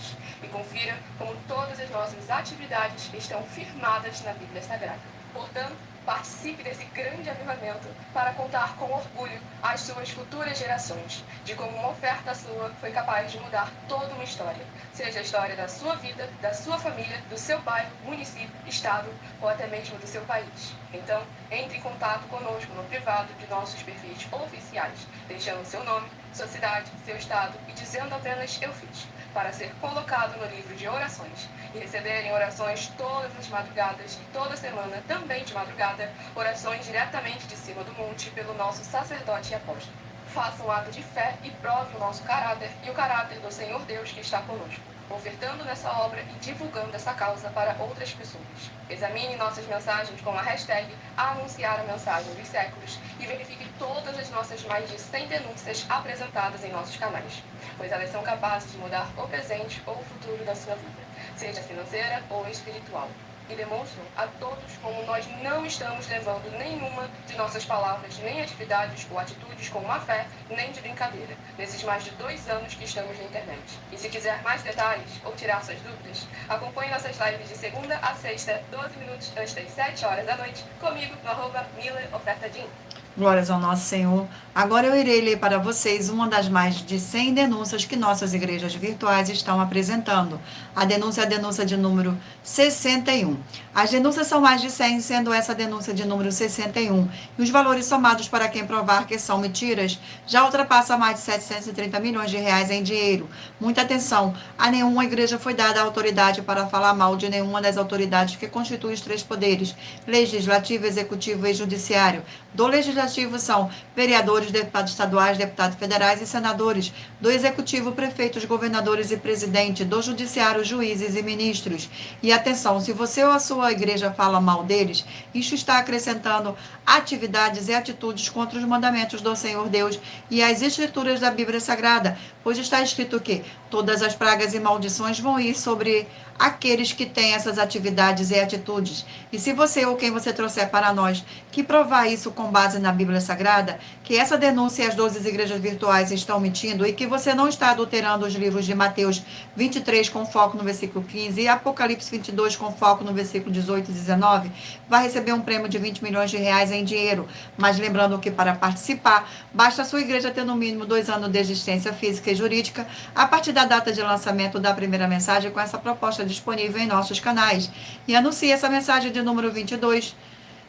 E confira como todas as nossas atividades estão firmadas na Bíblia Sagrada. Portanto, participe desse grande avivamento para contar com orgulho às suas futuras gerações de como uma oferta sua foi capaz de mudar toda uma história, seja a história da sua vida, da sua família, do seu bairro, município, estado ou até mesmo do seu país. Então, entre em contato conosco no privado de nossos perfis oficiais, deixando seu nome, sua cidade, seu estado e dizendo apenas "eu fiz", para ser colocado no livro de orações e receberem orações todas as madrugadas e toda semana, também de madrugada, orações diretamente de cima do monte pelo nosso sacerdote e apóstolo. Faça um ato de fé e prove o nosso caráter e o caráter do Senhor Deus que está conosco, ofertando nessa obra e divulgando essa causa para outras pessoas. Examine nossas mensagens com a hashtag Anunciar a Mensagem dos Séculos e verifique todas as nossas mais de 100 denúncias apresentadas em nossos canais, pois elas são capazes de mudar o presente ou o futuro da sua vida, seja financeira ou espiritual, e demonstram a todos como nós não estamos levando nenhuma de nossas palavras, nem atividades ou atitudes com má fé, nem de brincadeira, nesses mais de 2 anos que estamos na internet. E se quiser mais detalhes ou tirar suas dúvidas, acompanhe nossas lives de segunda a sexta, 12 minutos antes das 7 horas da noite, comigo no @MillerOfertaDin. Glórias ao nosso Senhor. Agora eu irei ler para vocês uma das mais de 100 denúncias que nossas igrejas virtuais estão apresentando. A denúncia de número 61. As denúncias são mais de 100, sendo essa a denúncia de número 61. E os valores somados para quem provar que são mentiras já ultrapassa mais de 730 milhões de reais em dinheiro. Muita atenção, a nenhuma igreja foi dada a autoridade para falar mal de nenhuma das autoridades que constituem os 3 poderes, legislativo, executivo e judiciário. Do legislativo são vereadores, deputados estaduais, deputados federais e senadores. Do executivo, prefeitos, governadores e presidente. Do judiciário, juízes e ministros. E atenção, se você ou a sua igreja fala mal deles, isso está acrescentando atividades e atitudes contra os mandamentos do Senhor Deus e as escrituras da Bíblia Sagrada, pois está escrito que todas as pragas e maldições vão ir sobre aqueles que têm essas atividades e atitudes. E se você ou quem você trouxer para nós que provar isso com base na Bíblia Sagrada, que essa denúncia e as 12 igrejas virtuais estão mentindo e que você não está adulterando os livros de Mateus 23 com foco no versículo 15 e Apocalipse 22 com foco no versículo 18 e 19, vai receber um prêmio de 20 milhões de reais em dinheiro. Mas lembrando que para participar, basta a sua igreja ter no mínimo 2 anos de existência física e jurídica a partir da data de lançamento da primeira mensagem com essa proposta disponível em nossos canais. E anuncie essa mensagem de número 22.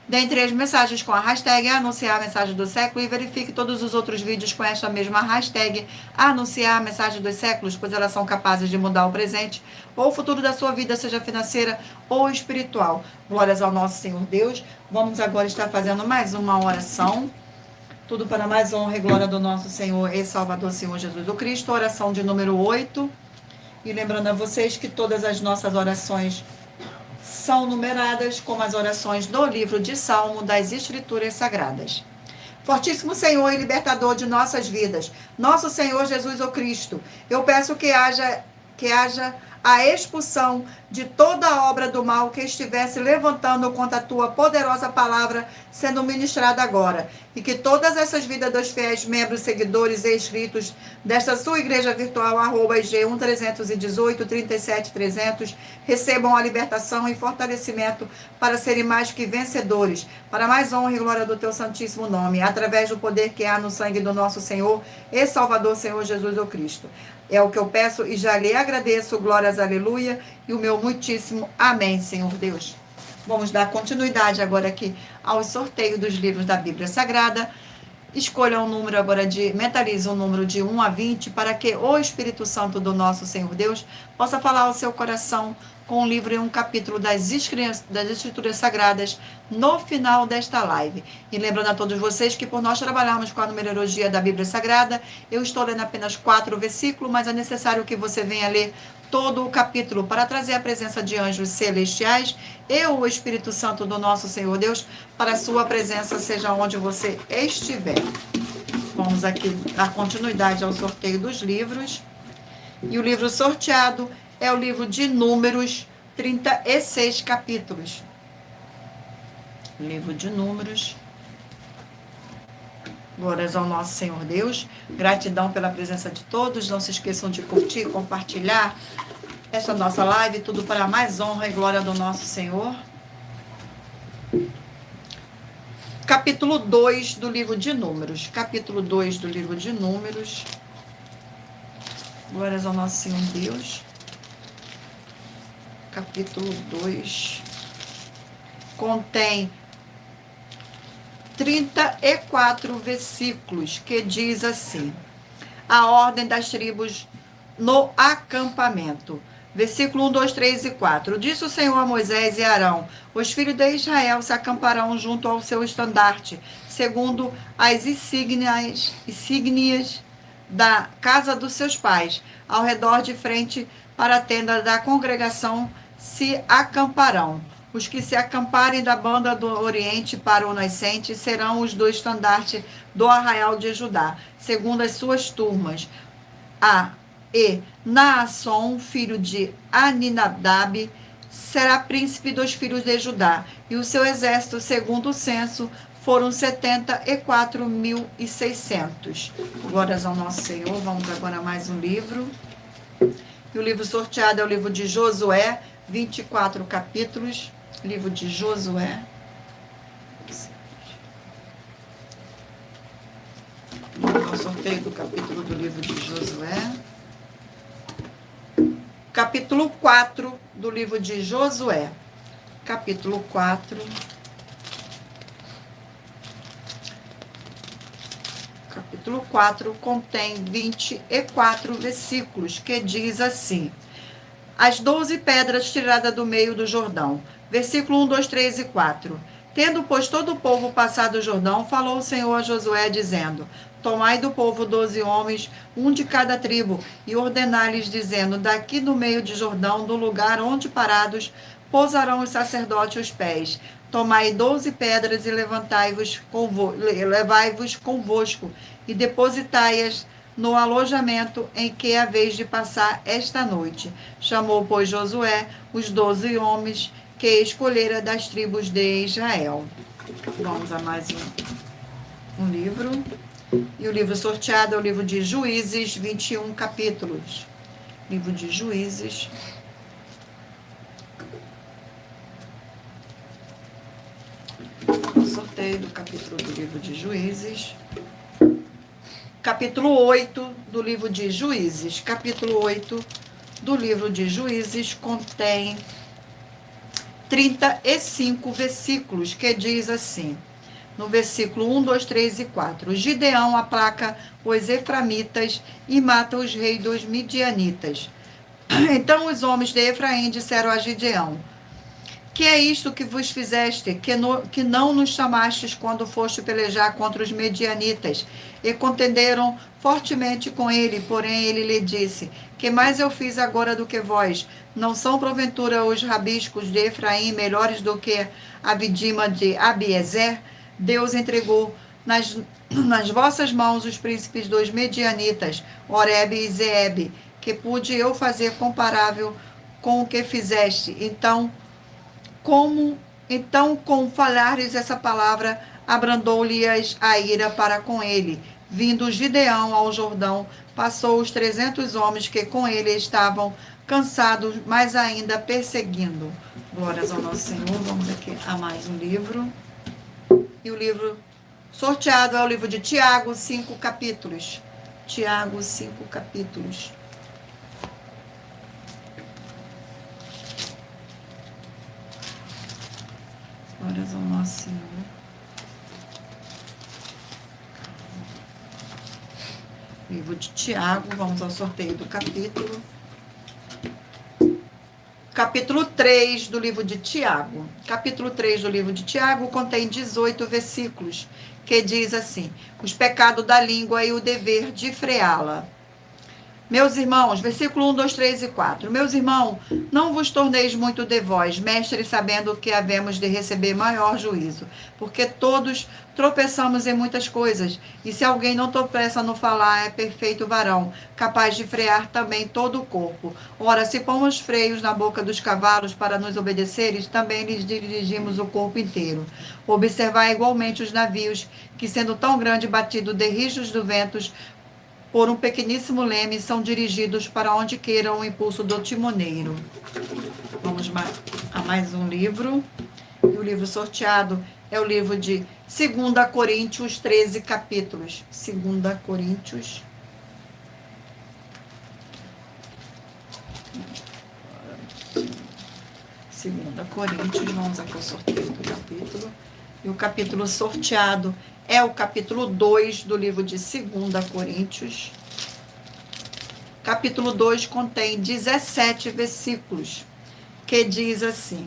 Dentre as mensagens com a hashtag Anunciar a Mensagem do Século e verifique todos os outros vídeos com esta mesma hashtag Anunciar a Mensagem dos Séculos, pois elas são capazes de mudar o presente ou o futuro da sua vida, seja financeira ou espiritual. Glórias ao nosso Senhor Deus. Vamos agora estar fazendo mais uma oração. Tudo para mais honra e glória do nosso Senhor e Salvador, Senhor Jesus o Cristo. Oração de número 8. E lembrando a vocês que todas as nossas orações são numeradas como as orações do livro de Salmo das Escrituras Sagradas. Fortíssimo Senhor e libertador de nossas vidas, nosso Senhor Jesus o Cristo, eu peço que haja a expulsão de toda a obra do mal que estivesse levantando contra a tua poderosa palavra sendo ministrada agora. E que todas essas vidas dos fiéis, membros, seguidores e inscritos desta sua igreja virtual, @IG 1318 37 300, recebam a libertação e fortalecimento para serem mais que vencedores, para mais honra e glória do teu santíssimo nome, através do poder que há no sangue do nosso Senhor e Salvador, Senhor Jesus o Cristo. É o que eu peço e já lhe agradeço. Glórias, aleluia, e o meu muitíssimo amém, Senhor Deus. Vamos dar continuidade agora aqui ao sorteio dos livros da Bíblia Sagrada. Escolha um número agora mentalize um número de 1 a 20, para que o Espírito Santo do nosso Senhor Deus possa falar ao seu coração com um livro e um capítulo das Escrituras Sagradas no final desta live. E lembrando a todos vocês que por nós trabalharmos com a numerologia da Bíblia Sagrada, eu estou lendo apenas 4 versículos, mas é necessário que você venha ler todo o capítulo para trazer a presença de anjos celestiais e o Espírito Santo do nosso Senhor Deus para a sua presença, seja onde você estiver. Vamos aqui dar continuidade ao sorteio dos livros. E o livro sorteado é o livro de Números, 36 capítulos. Livro de Números. Glórias ao nosso Senhor Deus. Gratidão pela presença de todos. Não se esqueçam de curtir, compartilhar esta nossa live. Tudo para mais honra e glória do nosso Senhor. Capítulo 2 do livro de Números. Capítulo 2 do livro de Números. Glórias ao nosso Senhor Deus. Capítulo 2 contém 34 versículos, que diz assim: a ordem das tribos no acampamento. Versículo 1, 2, 3 e 4. Disse o Senhor a Moisés e Arão: os filhos de Israel se acamparão junto ao seu estandarte, segundo as insígnias da casa dos seus pais, ao redor de frente para a tenda da congregação se acamparão. Os que se acamparem da banda do oriente para o nascente serão os do estandarte do arraial de Judá, segundo as suas turmas. E Naasson, filho de Aminadab, será príncipe dos filhos de Judá, e o seu exército, segundo o censo, foram 74.600. Glórias ao nosso Senhor. Vamos agora a mais um livro. E o livro sorteado é o livro de Josué, 24 capítulos. Livro de Josué. O sorteio do capítulo do livro de Josué. Capítulo 4 do livro de Josué. Capítulo 4. Capítulo 4 contém 24 versículos, que diz assim: as 12 pedras tiradas do meio do Jordão. Versículo 1, 2, 3 e 4. Tendo, pois, todo o povo passado o Jordão, falou o Senhor a Josué, dizendo: tomai do povo 12 homens, um de cada tribo, e ordenai-lhes, dizendo: daqui do meio de Jordão, do lugar onde parados, pousarão os sacerdotes os pés. Tomai 12 pedras e levai-vos convosco, e depositai-as no alojamento em que haveis de passar esta noite. Chamou, pois, Josué os 12 homens que escolhera das tribos de Israel. Vamos a mais um livro. E o livro sorteado é o livro de Juízes, 21 capítulos. Livro de Juízes. O sorteio do capítulo do livro de Juízes. Capítulo 8 do livro de Juízes. Capítulo 8 do livro de Juízes contém 35 versículos, que diz assim, no versículo 1, 2, 3 e 4. Gideão aplaca os eframitas e mata os reis dos midianitas. Então os homens de Efraim disseram a Gideão: que é isto que vos fizeste, que não nos chamastes quando foste pelejar contra os medianitas? E contenderam fortemente com ele, porém ele lhe disse: que mais eu fiz agora do que vós? Não são porventura os rabiscos de Efraim melhores do que a vidima de Abiezer? Deus entregou nas vossas mãos os príncipes dos medianitas, Oreb e Zeeb, que pude eu fazer comparável com o que fizeste. Então, com falares essa palavra, abrandou-lhes a ira para com ele. Vindo Gideão ao Jordão, passou os 300 homens que com ele estavam cansados, mas ainda perseguindo. Glórias ao nosso Senhor. Vamos aqui a mais um livro. E o livro sorteado é o livro de Tiago, 5 capítulos. Tiago, 5 capítulos. Glórias ao nosso Senhor. Livro de Tiago, vamos ao sorteio do capítulo. Capítulo 3 do livro de Tiago. Capítulo 3 do livro de Tiago contém 18 versículos, que diz assim: os pecados da língua e o dever de freá-la. Meus irmãos, versículo 1, 2, 3 e 4. Meus irmãos, não vos torneis muito de vós, mestres, sabendo que havemos de receber maior juízo, porque todos tropeçamos em muitas coisas, e se alguém não tropeça no falar, é perfeito varão, capaz de frear também todo o corpo. Ora, se pomos freios na boca dos cavalos para nos obedeceres, também lhes dirigimos o corpo inteiro. Observai igualmente os navios, que sendo tão grande batido de rijos do ventos, por um pequeníssimo leme, são dirigidos para onde queira o impulso do timoneiro. Vamos a mais um livro. E o livro sorteado é o livro de 2 Coríntios, 13 capítulos. 2 Coríntios. Vamos aqui ao sorteio do capítulo. E o capítulo sorteado é o capítulo 2 do livro de 2 Coríntios. Capítulo 2 contém 17 versículos, que diz assim.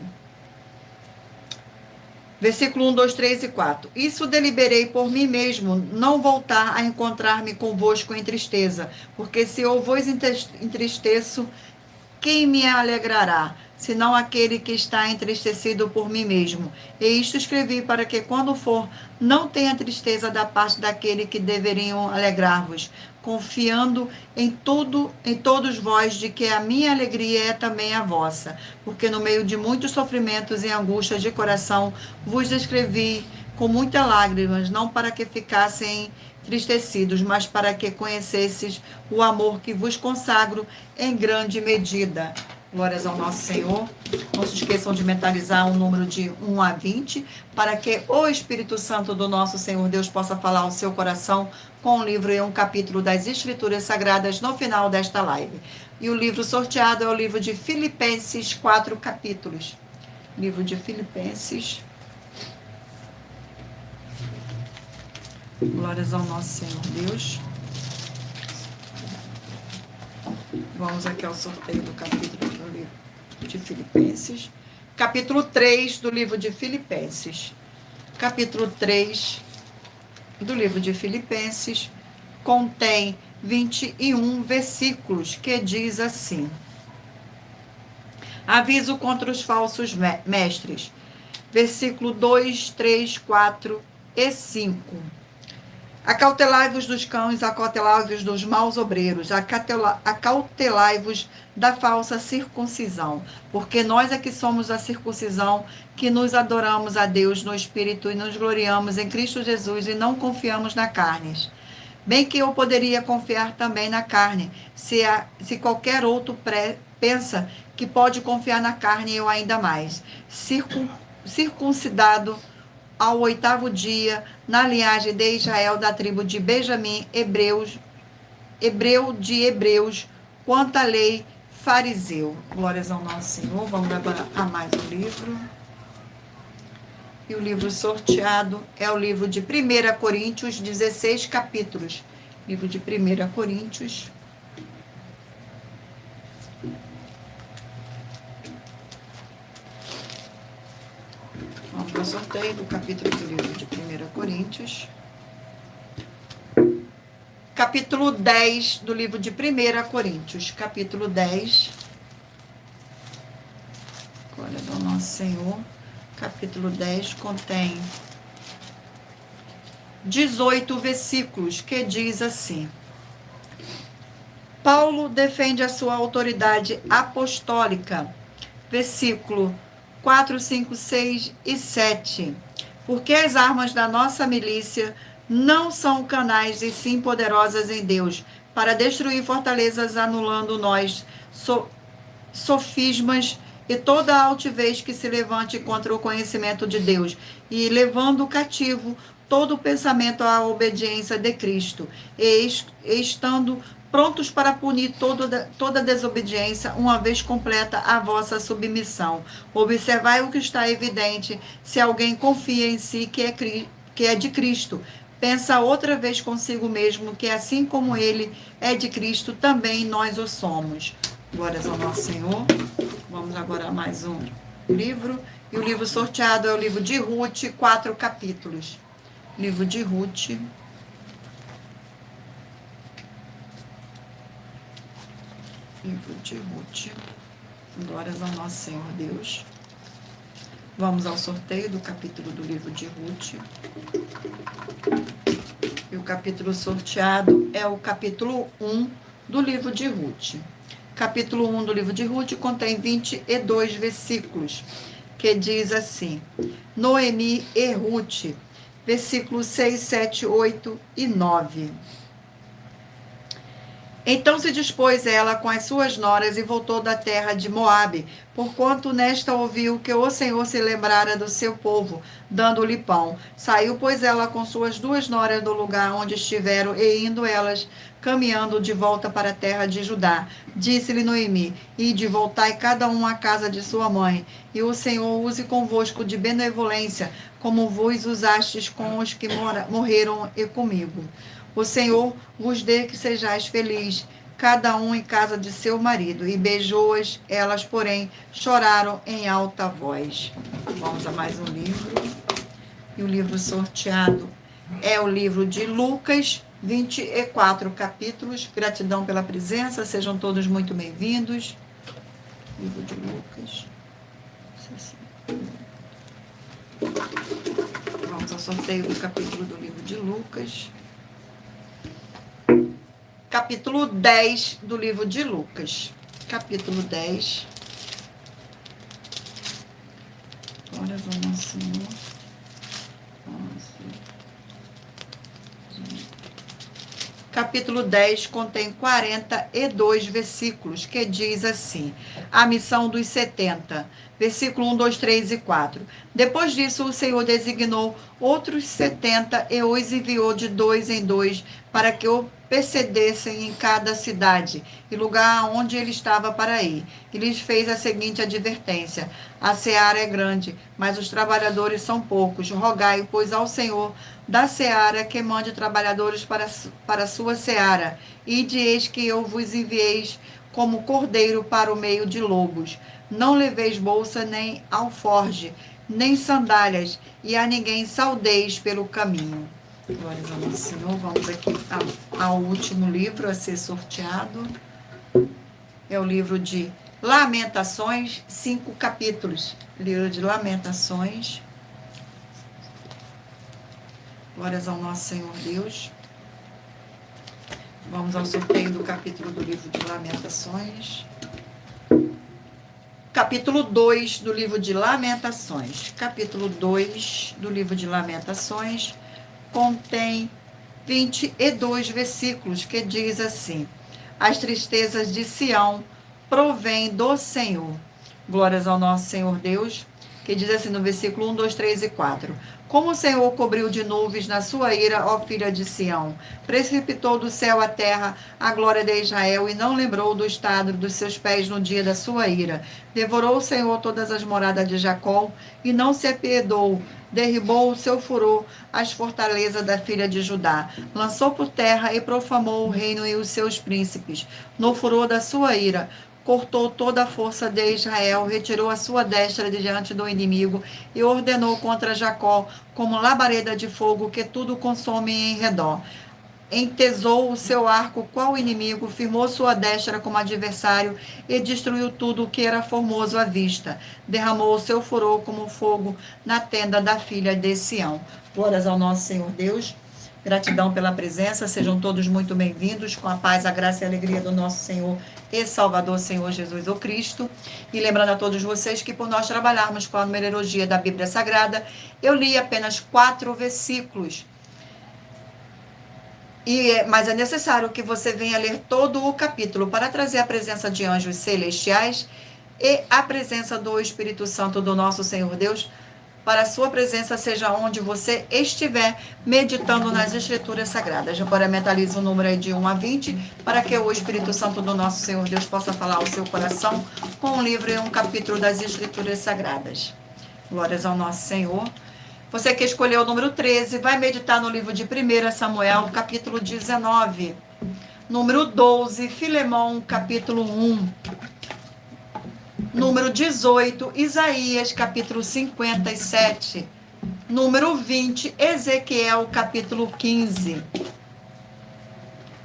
Versículo 1, 2, 3 e 4. Isso deliberei por mim mesmo, não voltar a encontrar-me convosco em tristeza, porque se eu vos entristeço, quem me alegrará, senão aquele que está entristecido por mim mesmo? E isto escrevi para que, quando for, não tenha tristeza da parte daquele que deveriam alegrar-vos, confiando em todos vós, de que a minha alegria é também a vossa. Porque no meio de muitos sofrimentos e angústias de coração, vos escrevi com muitas lágrimas, não para que ficassem entristecidos, mas para que conhecesses o amor que vos consagro em grande medida. Glórias ao nosso Senhor. Não se esqueçam de mentalizar o número de 1 a 20, para que o Espírito Santo do nosso Senhor Deus possa falar ao seu coração com um livro e um capítulo das Escrituras Sagradas no final desta live. E o livro sorteado é o livro de Filipenses, 4 capítulos. Livro de Filipenses. Glórias ao nosso Senhor Deus. Vamos aqui ao sorteio do capítulo do livro de Filipenses. Capítulo 3 do livro de Filipenses. Capítulo 3 do livro de Filipenses contém 21 versículos, que diz assim: aviso contra os falsos mestres. Versículo 2, 3, 4 e 5. Acautelai-vos dos cães, acautelai-vos dos maus obreiros, acautelai-vos da falsa circuncisão, porque nós é que somos a circuncisão, que nos adoramos a Deus no Espírito e nos gloriamos em Cristo Jesus e não confiamos na carne. Bem que eu poderia confiar também na carne, se qualquer outro pensa que pode confiar na carne, eu ainda mais. Circuncidado ao 8º dia, na linhagem de Israel, da tribo de Benjamim, hebreu de hebreus, quanto à lei, fariseu. Glórias ao nosso Senhor. Vamos agora a mais um livro. E o livro sorteado é o livro de 1 Coríntios, 16 capítulos. Livro de 1 Coríntios. Vamos para o sorteio do capítulo do livro de 1 Coríntios. Capítulo 10 do livro de 1 Coríntios. Capítulo 10. Glória ao nosso Senhor. Capítulo 10 contém 18 versículos, que diz assim: Paulo defende a sua autoridade apostólica. Versículo 4, 5, 6 e 7. Porque as armas da nossa milícia não são canais e sim poderosas em Deus, para destruir fortalezas, anulando nós sofismas e toda a altivez que se levante contra o conhecimento de Deus, e levando cativo todo o pensamento à obediência de Cristo, e estando prontos para punir toda desobediência, uma vez completa a vossa submissão. Observai o que está evidente: se alguém confia em si que é de Cristo, pensa outra vez consigo mesmo, que assim como ele é de Cristo, também nós o somos. Glórias ao nosso Senhor. Vamos agora a mais um livro. E o livro sorteado é o livro de Ruth, 4 capítulos. Livro de Ruth. Livro de Ruth. Glórias ao nosso Senhor Deus. Vamos ao sorteio do capítulo do livro de Ruth. E o capítulo sorteado é o capítulo 1 do livro de Ruth. Capítulo 1 do livro de Ruth contém 22 versículos, que diz assim: Noemi e Ruth, versículos 6, 7, 8 e 9. Então se dispôs ela com as suas noras e voltou da terra de Moabe, porquanto nesta ouviu que o Senhor se lembrara do seu povo, dando-lhe pão. Saiu, pois, ela com suas 2 noras do lugar onde estiveram, e indo elas caminhando de volta para a terra de Judá. Disse-lhe Noemi: Ide, voltai cada um à casa de sua mãe, e o Senhor use convosco de benevolência, como vos usastes com os que morreram e comigo. O Senhor vos dê que sejais felizes, cada um em casa de seu marido. E beijou-as, elas, porém, choraram em alta voz. Vamos a mais um livro. E o livro sorteado é o livro de Lucas, 24 capítulos. Gratidão pela presença, sejam todos muito bem-vindos. Livro de Lucas. Vamos ao sorteio do capítulo do livro de Lucas. Capítulo 10 do livro de Lucas. Capítulo 10. Glórias ao nosso Senhor. Capítulo 10 contém 42 versículos, que diz assim: a missão dos 70. Versículo 1, 2, 3 e 4. Depois disso, o Senhor designou outros 70 e os enviou de 2 em 2 para que o precedessem em cada cidade e lugar onde ele estava para ir. E lhes fez a seguinte advertência: a seara é grande, mas os trabalhadores são poucos. Rogai, pois, ao Senhor da seara que mande trabalhadores para a sua seara. Ide, eis que eu vos envieis como cordeiro para o meio de lobos. Não leveis bolsa, nem alforge, nem sandálias, e a ninguém saudeis pelo caminho. Glórias ao nosso Senhor. Vamos aqui ao último livro a ser sorteado. É o livro de Lamentações, 5 capítulos. Livro de Lamentações. Glórias ao nosso Senhor Deus. Vamos ao sorteio do capítulo do livro de Lamentações. Capítulo 2 do livro de Lamentações. Capítulo 2 do livro de Lamentações contém 22 versículos, que diz assim: as tristezas de Sião provêm do Senhor. Glórias ao nosso Senhor Deus, que diz assim no versículo 1, 2, 3 e 4. Como o Senhor cobriu de nuvens na sua ira, ó filha de Sião, precipitou do céu à terra a glória de Israel, e não lembrou do estado dos seus pés no dia da sua ira. Devorou o Senhor todas as moradas de Jacó, e não se apiedou. Derribou o seu furor as fortalezas da filha de Judá. Lançou por terra e profanou o reino e os seus príncipes. No furor da sua ira, cortou toda a força de Israel, retirou a sua destra de diante do inimigo e ordenou contra Jacó como labareda de fogo que tudo consome em redor. Entesou o seu arco qual inimigo, firmou sua destra como adversário e destruiu tudo o que era formoso à vista. Derramou o seu furor como fogo na tenda da filha de Sião. Glórias ao nosso Senhor Deus. Gratidão pela presença, sejam todos muito bem-vindos, com a paz, a graça e a alegria do nosso Senhor e Salvador, Senhor Jesus o Cristo. E lembrando a todos vocês que por nós trabalharmos com a numerologia da Bíblia Sagrada, eu li apenas 4 versículos. Mas é necessário que você venha ler todo o capítulo para trazer a presença de anjos celestiais e a presença do Espírito Santo do nosso Senhor Deus, para a sua presença seja onde você estiver meditando nas Escrituras Sagradas. Agora mentalize o número aí de 1 a 20, para que o Espírito Santo do nosso Senhor Deus possa falar ao seu coração com um livro e um capítulo das Escrituras Sagradas. Glórias ao nosso Senhor. Você que escolheu o número 13, vai meditar no livro de 1 Samuel, capítulo 19. Número 12, Filemão, capítulo 1. Número 18, Isaías, capítulo 57. Número 20, Ezequiel, capítulo 15.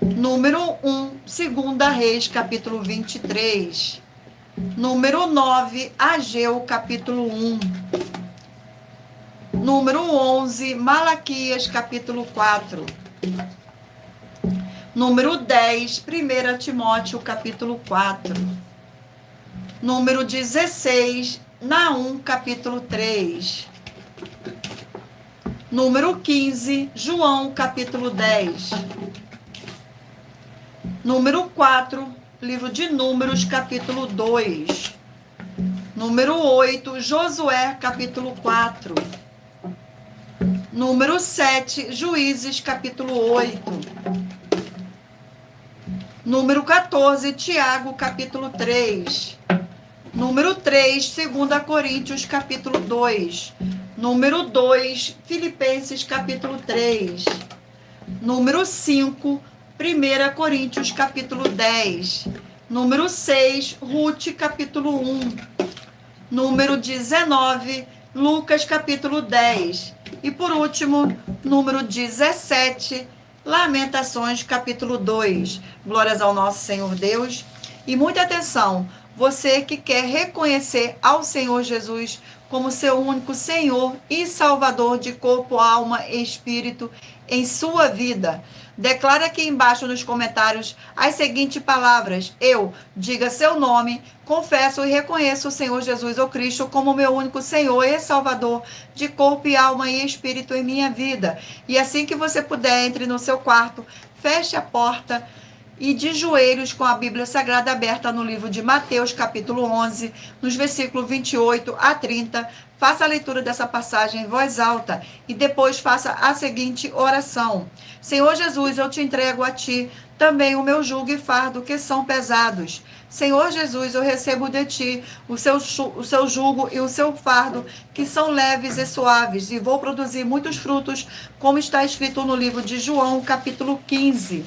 Número 1, 2 Reis, capítulo 23. Número 9, Ageu, capítulo 1. Número 11, Malaquias, capítulo 4. Número 10, 1 Timóteo, capítulo 4. Número 16, Naum, capítulo 3. Número 15, João, capítulo 10. Número 4, livro de Números, capítulo 2. Número 8, Josué, capítulo 4. Número 7, Juízes, capítulo 8. Número 14, Tiago, capítulo 3. Número 3, 2 Coríntios, capítulo 2. Número 2, Filipenses, capítulo 3. Número 5, 1 Coríntios, capítulo 10. Número 6, Ruth, capítulo 1. Número 19, Lucas, capítulo 10. E por último, número 17, Lamentações, capítulo 2. Glórias ao nosso Senhor Deus. E muita atenção, você que quer reconhecer ao Senhor Jesus como seu único Senhor e Salvador de corpo, alma e espírito em sua vida, declara aqui embaixo nos comentários as seguintes palavras: eu, diga seu nome, confesso e reconheço o Senhor Jesus o Cristo como meu único Senhor e Salvador de corpo e alma e espírito em minha vida. E assim que você puder, entre no seu quarto, feche a porta e de joelhos com a Bíblia Sagrada aberta no livro de Mateus, capítulo 11, nos versículos 28 a 30, faça a leitura dessa passagem em voz alta e depois faça a seguinte oração: Senhor Jesus, eu te entrego a ti também o meu jugo e fardo, que são pesados. Senhor Jesus, eu recebo de ti o seu jugo e o seu fardo, que são leves e suaves, e vou produzir muitos frutos, como está escrito no livro de João, capítulo 15.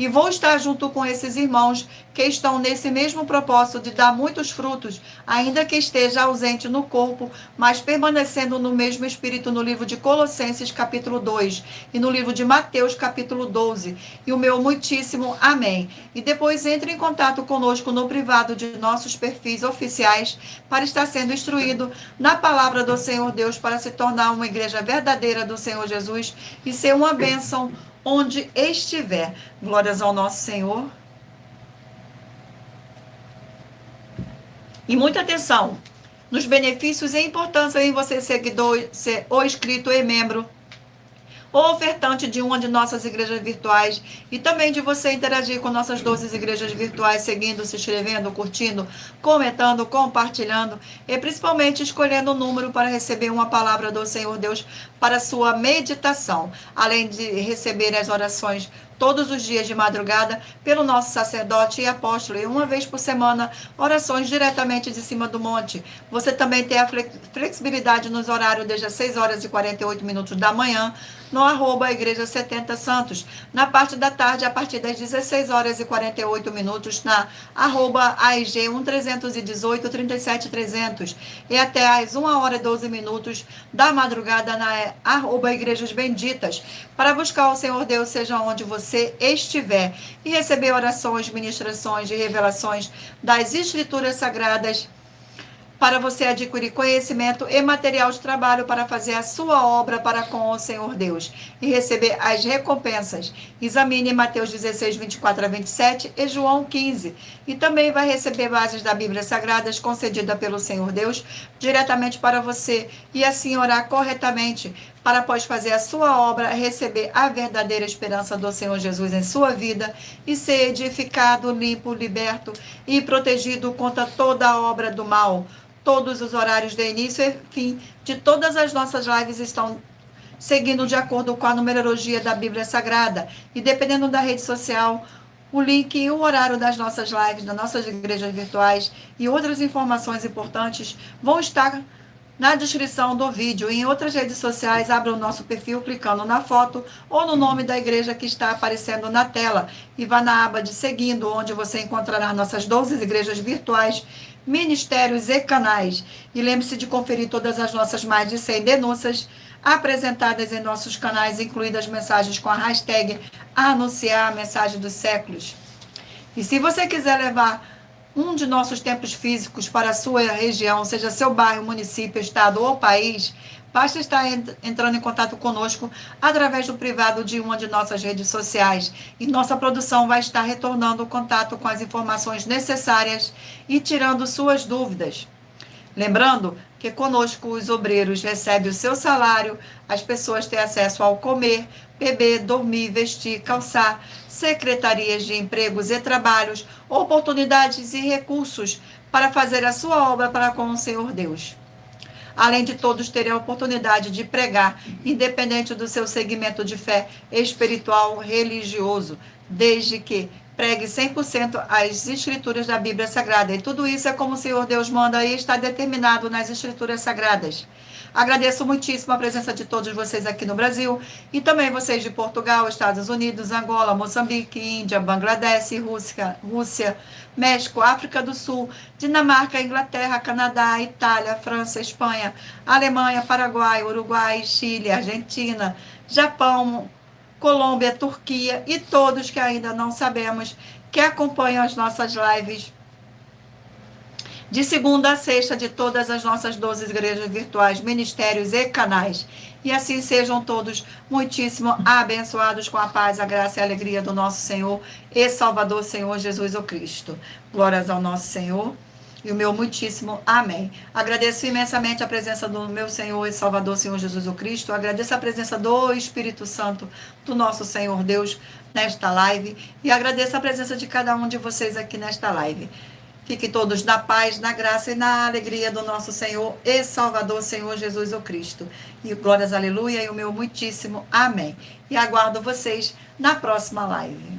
E vou estar junto com esses irmãos que estão nesse mesmo propósito de dar muitos frutos, ainda que esteja ausente no corpo, mas permanecendo no mesmo espírito, no livro de Colossenses, capítulo 2, e no livro de Mateus, capítulo 12. E o meu muitíssimo amém. E depois entre em contato conosco no privado de nossos perfis oficiais para estar sendo instruído na palavra do Senhor Deus, para se tornar uma igreja verdadeira do Senhor Jesus e ser uma bênção onde estiver. Glórias ao nosso Senhor. E muita atenção nos benefícios e importância em você seguidor, ser ou inscrito e membro, ou ofertante de uma de nossas igrejas virtuais, e também de você interagir com nossas 12 igrejas virtuais, seguindo, se inscrevendo, curtindo, comentando, compartilhando, e principalmente escolhendo o número para receber uma palavra do Senhor Deus para sua meditação, além de receber as orações todos os dias de madrugada pelo nosso sacerdote e apóstolo, e uma vez por semana, orações diretamente de cima do monte. Você também tem a flexibilidade nos horários desde as 6 horas e 48 minutos da manhã, no @Igreja 70 Santos. Na parte da tarde, a partir das 16 horas e 48 minutos, na @AIG 1318 37300. E até às 1 hora e 12 minutos da madrugada, na @Igrejas Benditas, para buscar o Senhor Deus, seja onde você estiver, e receber orações, ministrações e revelações das Escrituras Sagradas para você adquirir conhecimento e material de trabalho para fazer a sua obra para com o Senhor Deus e receber as recompensas. Examine Mateus 16, 24 a 27 e João 15. E também vai receber bases da Bíblia Sagradas concedida pelo Senhor Deus diretamente para você e assim orar corretamente para após fazer a sua obra, receber a verdadeira esperança do Senhor Jesus em sua vida e ser edificado, limpo, liberto e protegido contra toda a obra do mal. Todos os horários de início e fim de todas as nossas lives estão seguindo de acordo com a numerologia da Bíblia Sagrada. E dependendo da rede social, o link e o horário das nossas lives, das nossas igrejas virtuais e outras informações importantes vão estar na descrição do vídeo. Em outras redes sociais, abra o nosso perfil clicando na foto ou no nome da igreja que está aparecendo na tela e vá na aba de seguindo, onde você encontrará nossas 12 igrejas virtuais, ministérios e canais. E lembre-se de conferir todas as nossas mais de 100 denúncias apresentadas em nossos canais, incluídas mensagens com a hashtag anunciar a mensagem dos séculos. E se você quiser levar um de nossos templos físicos para a sua região, seja seu bairro, município, estado ou país, basta estar entrando em contato conosco através do privado de uma de nossas redes sociais e nossa produção vai estar retornando o contato com as informações necessárias e tirando suas dúvidas. Lembrando que conosco os obreiros recebem o seu salário, as pessoas têm acesso ao comer, beber, dormir, vestir, calçar, secretarias de empregos e trabalhos, oportunidades e recursos para fazer a sua obra para com o Senhor Deus. Além de todos terem a oportunidade de pregar, independente do seu segmento de fé espiritual, religioso, desde que pregue 100% as escrituras da Bíblia Sagrada. E tudo isso é como o Senhor Deus manda e está determinado nas escrituras sagradas. Agradeço muitíssimo a presença de todos vocês aqui no Brasil e também vocês de Portugal, Estados Unidos, Angola, Moçambique, Índia, Bangladesh, Rússia, México, África do Sul, Dinamarca, Inglaterra, Canadá, Itália, França, Espanha, Alemanha, Paraguai, Uruguai, Chile, Argentina, Japão, Colômbia, Turquia e todos que ainda não sabemos que acompanham as nossas lives de segunda a sexta de todas as nossas 12 igrejas virtuais, ministérios e canais. E assim sejam todos muitíssimo abençoados com a paz, a graça e a alegria do nosso Senhor e Salvador, Senhor Jesus o Cristo. Glórias ao nosso Senhor e o meu muitíssimo amém. Agradeço imensamente a presença do meu Senhor e Salvador, Senhor Jesus o Cristo. Agradeço a presença do Espírito Santo, do nosso Senhor Deus, nesta live. E agradeço a presença de cada um de vocês aqui nesta live. Fiquem todos na paz, na graça e na alegria do nosso Senhor e Salvador, Senhor Jesus o Cristo. E glórias, aleluia, e o meu muitíssimo amém. E aguardo vocês na próxima live.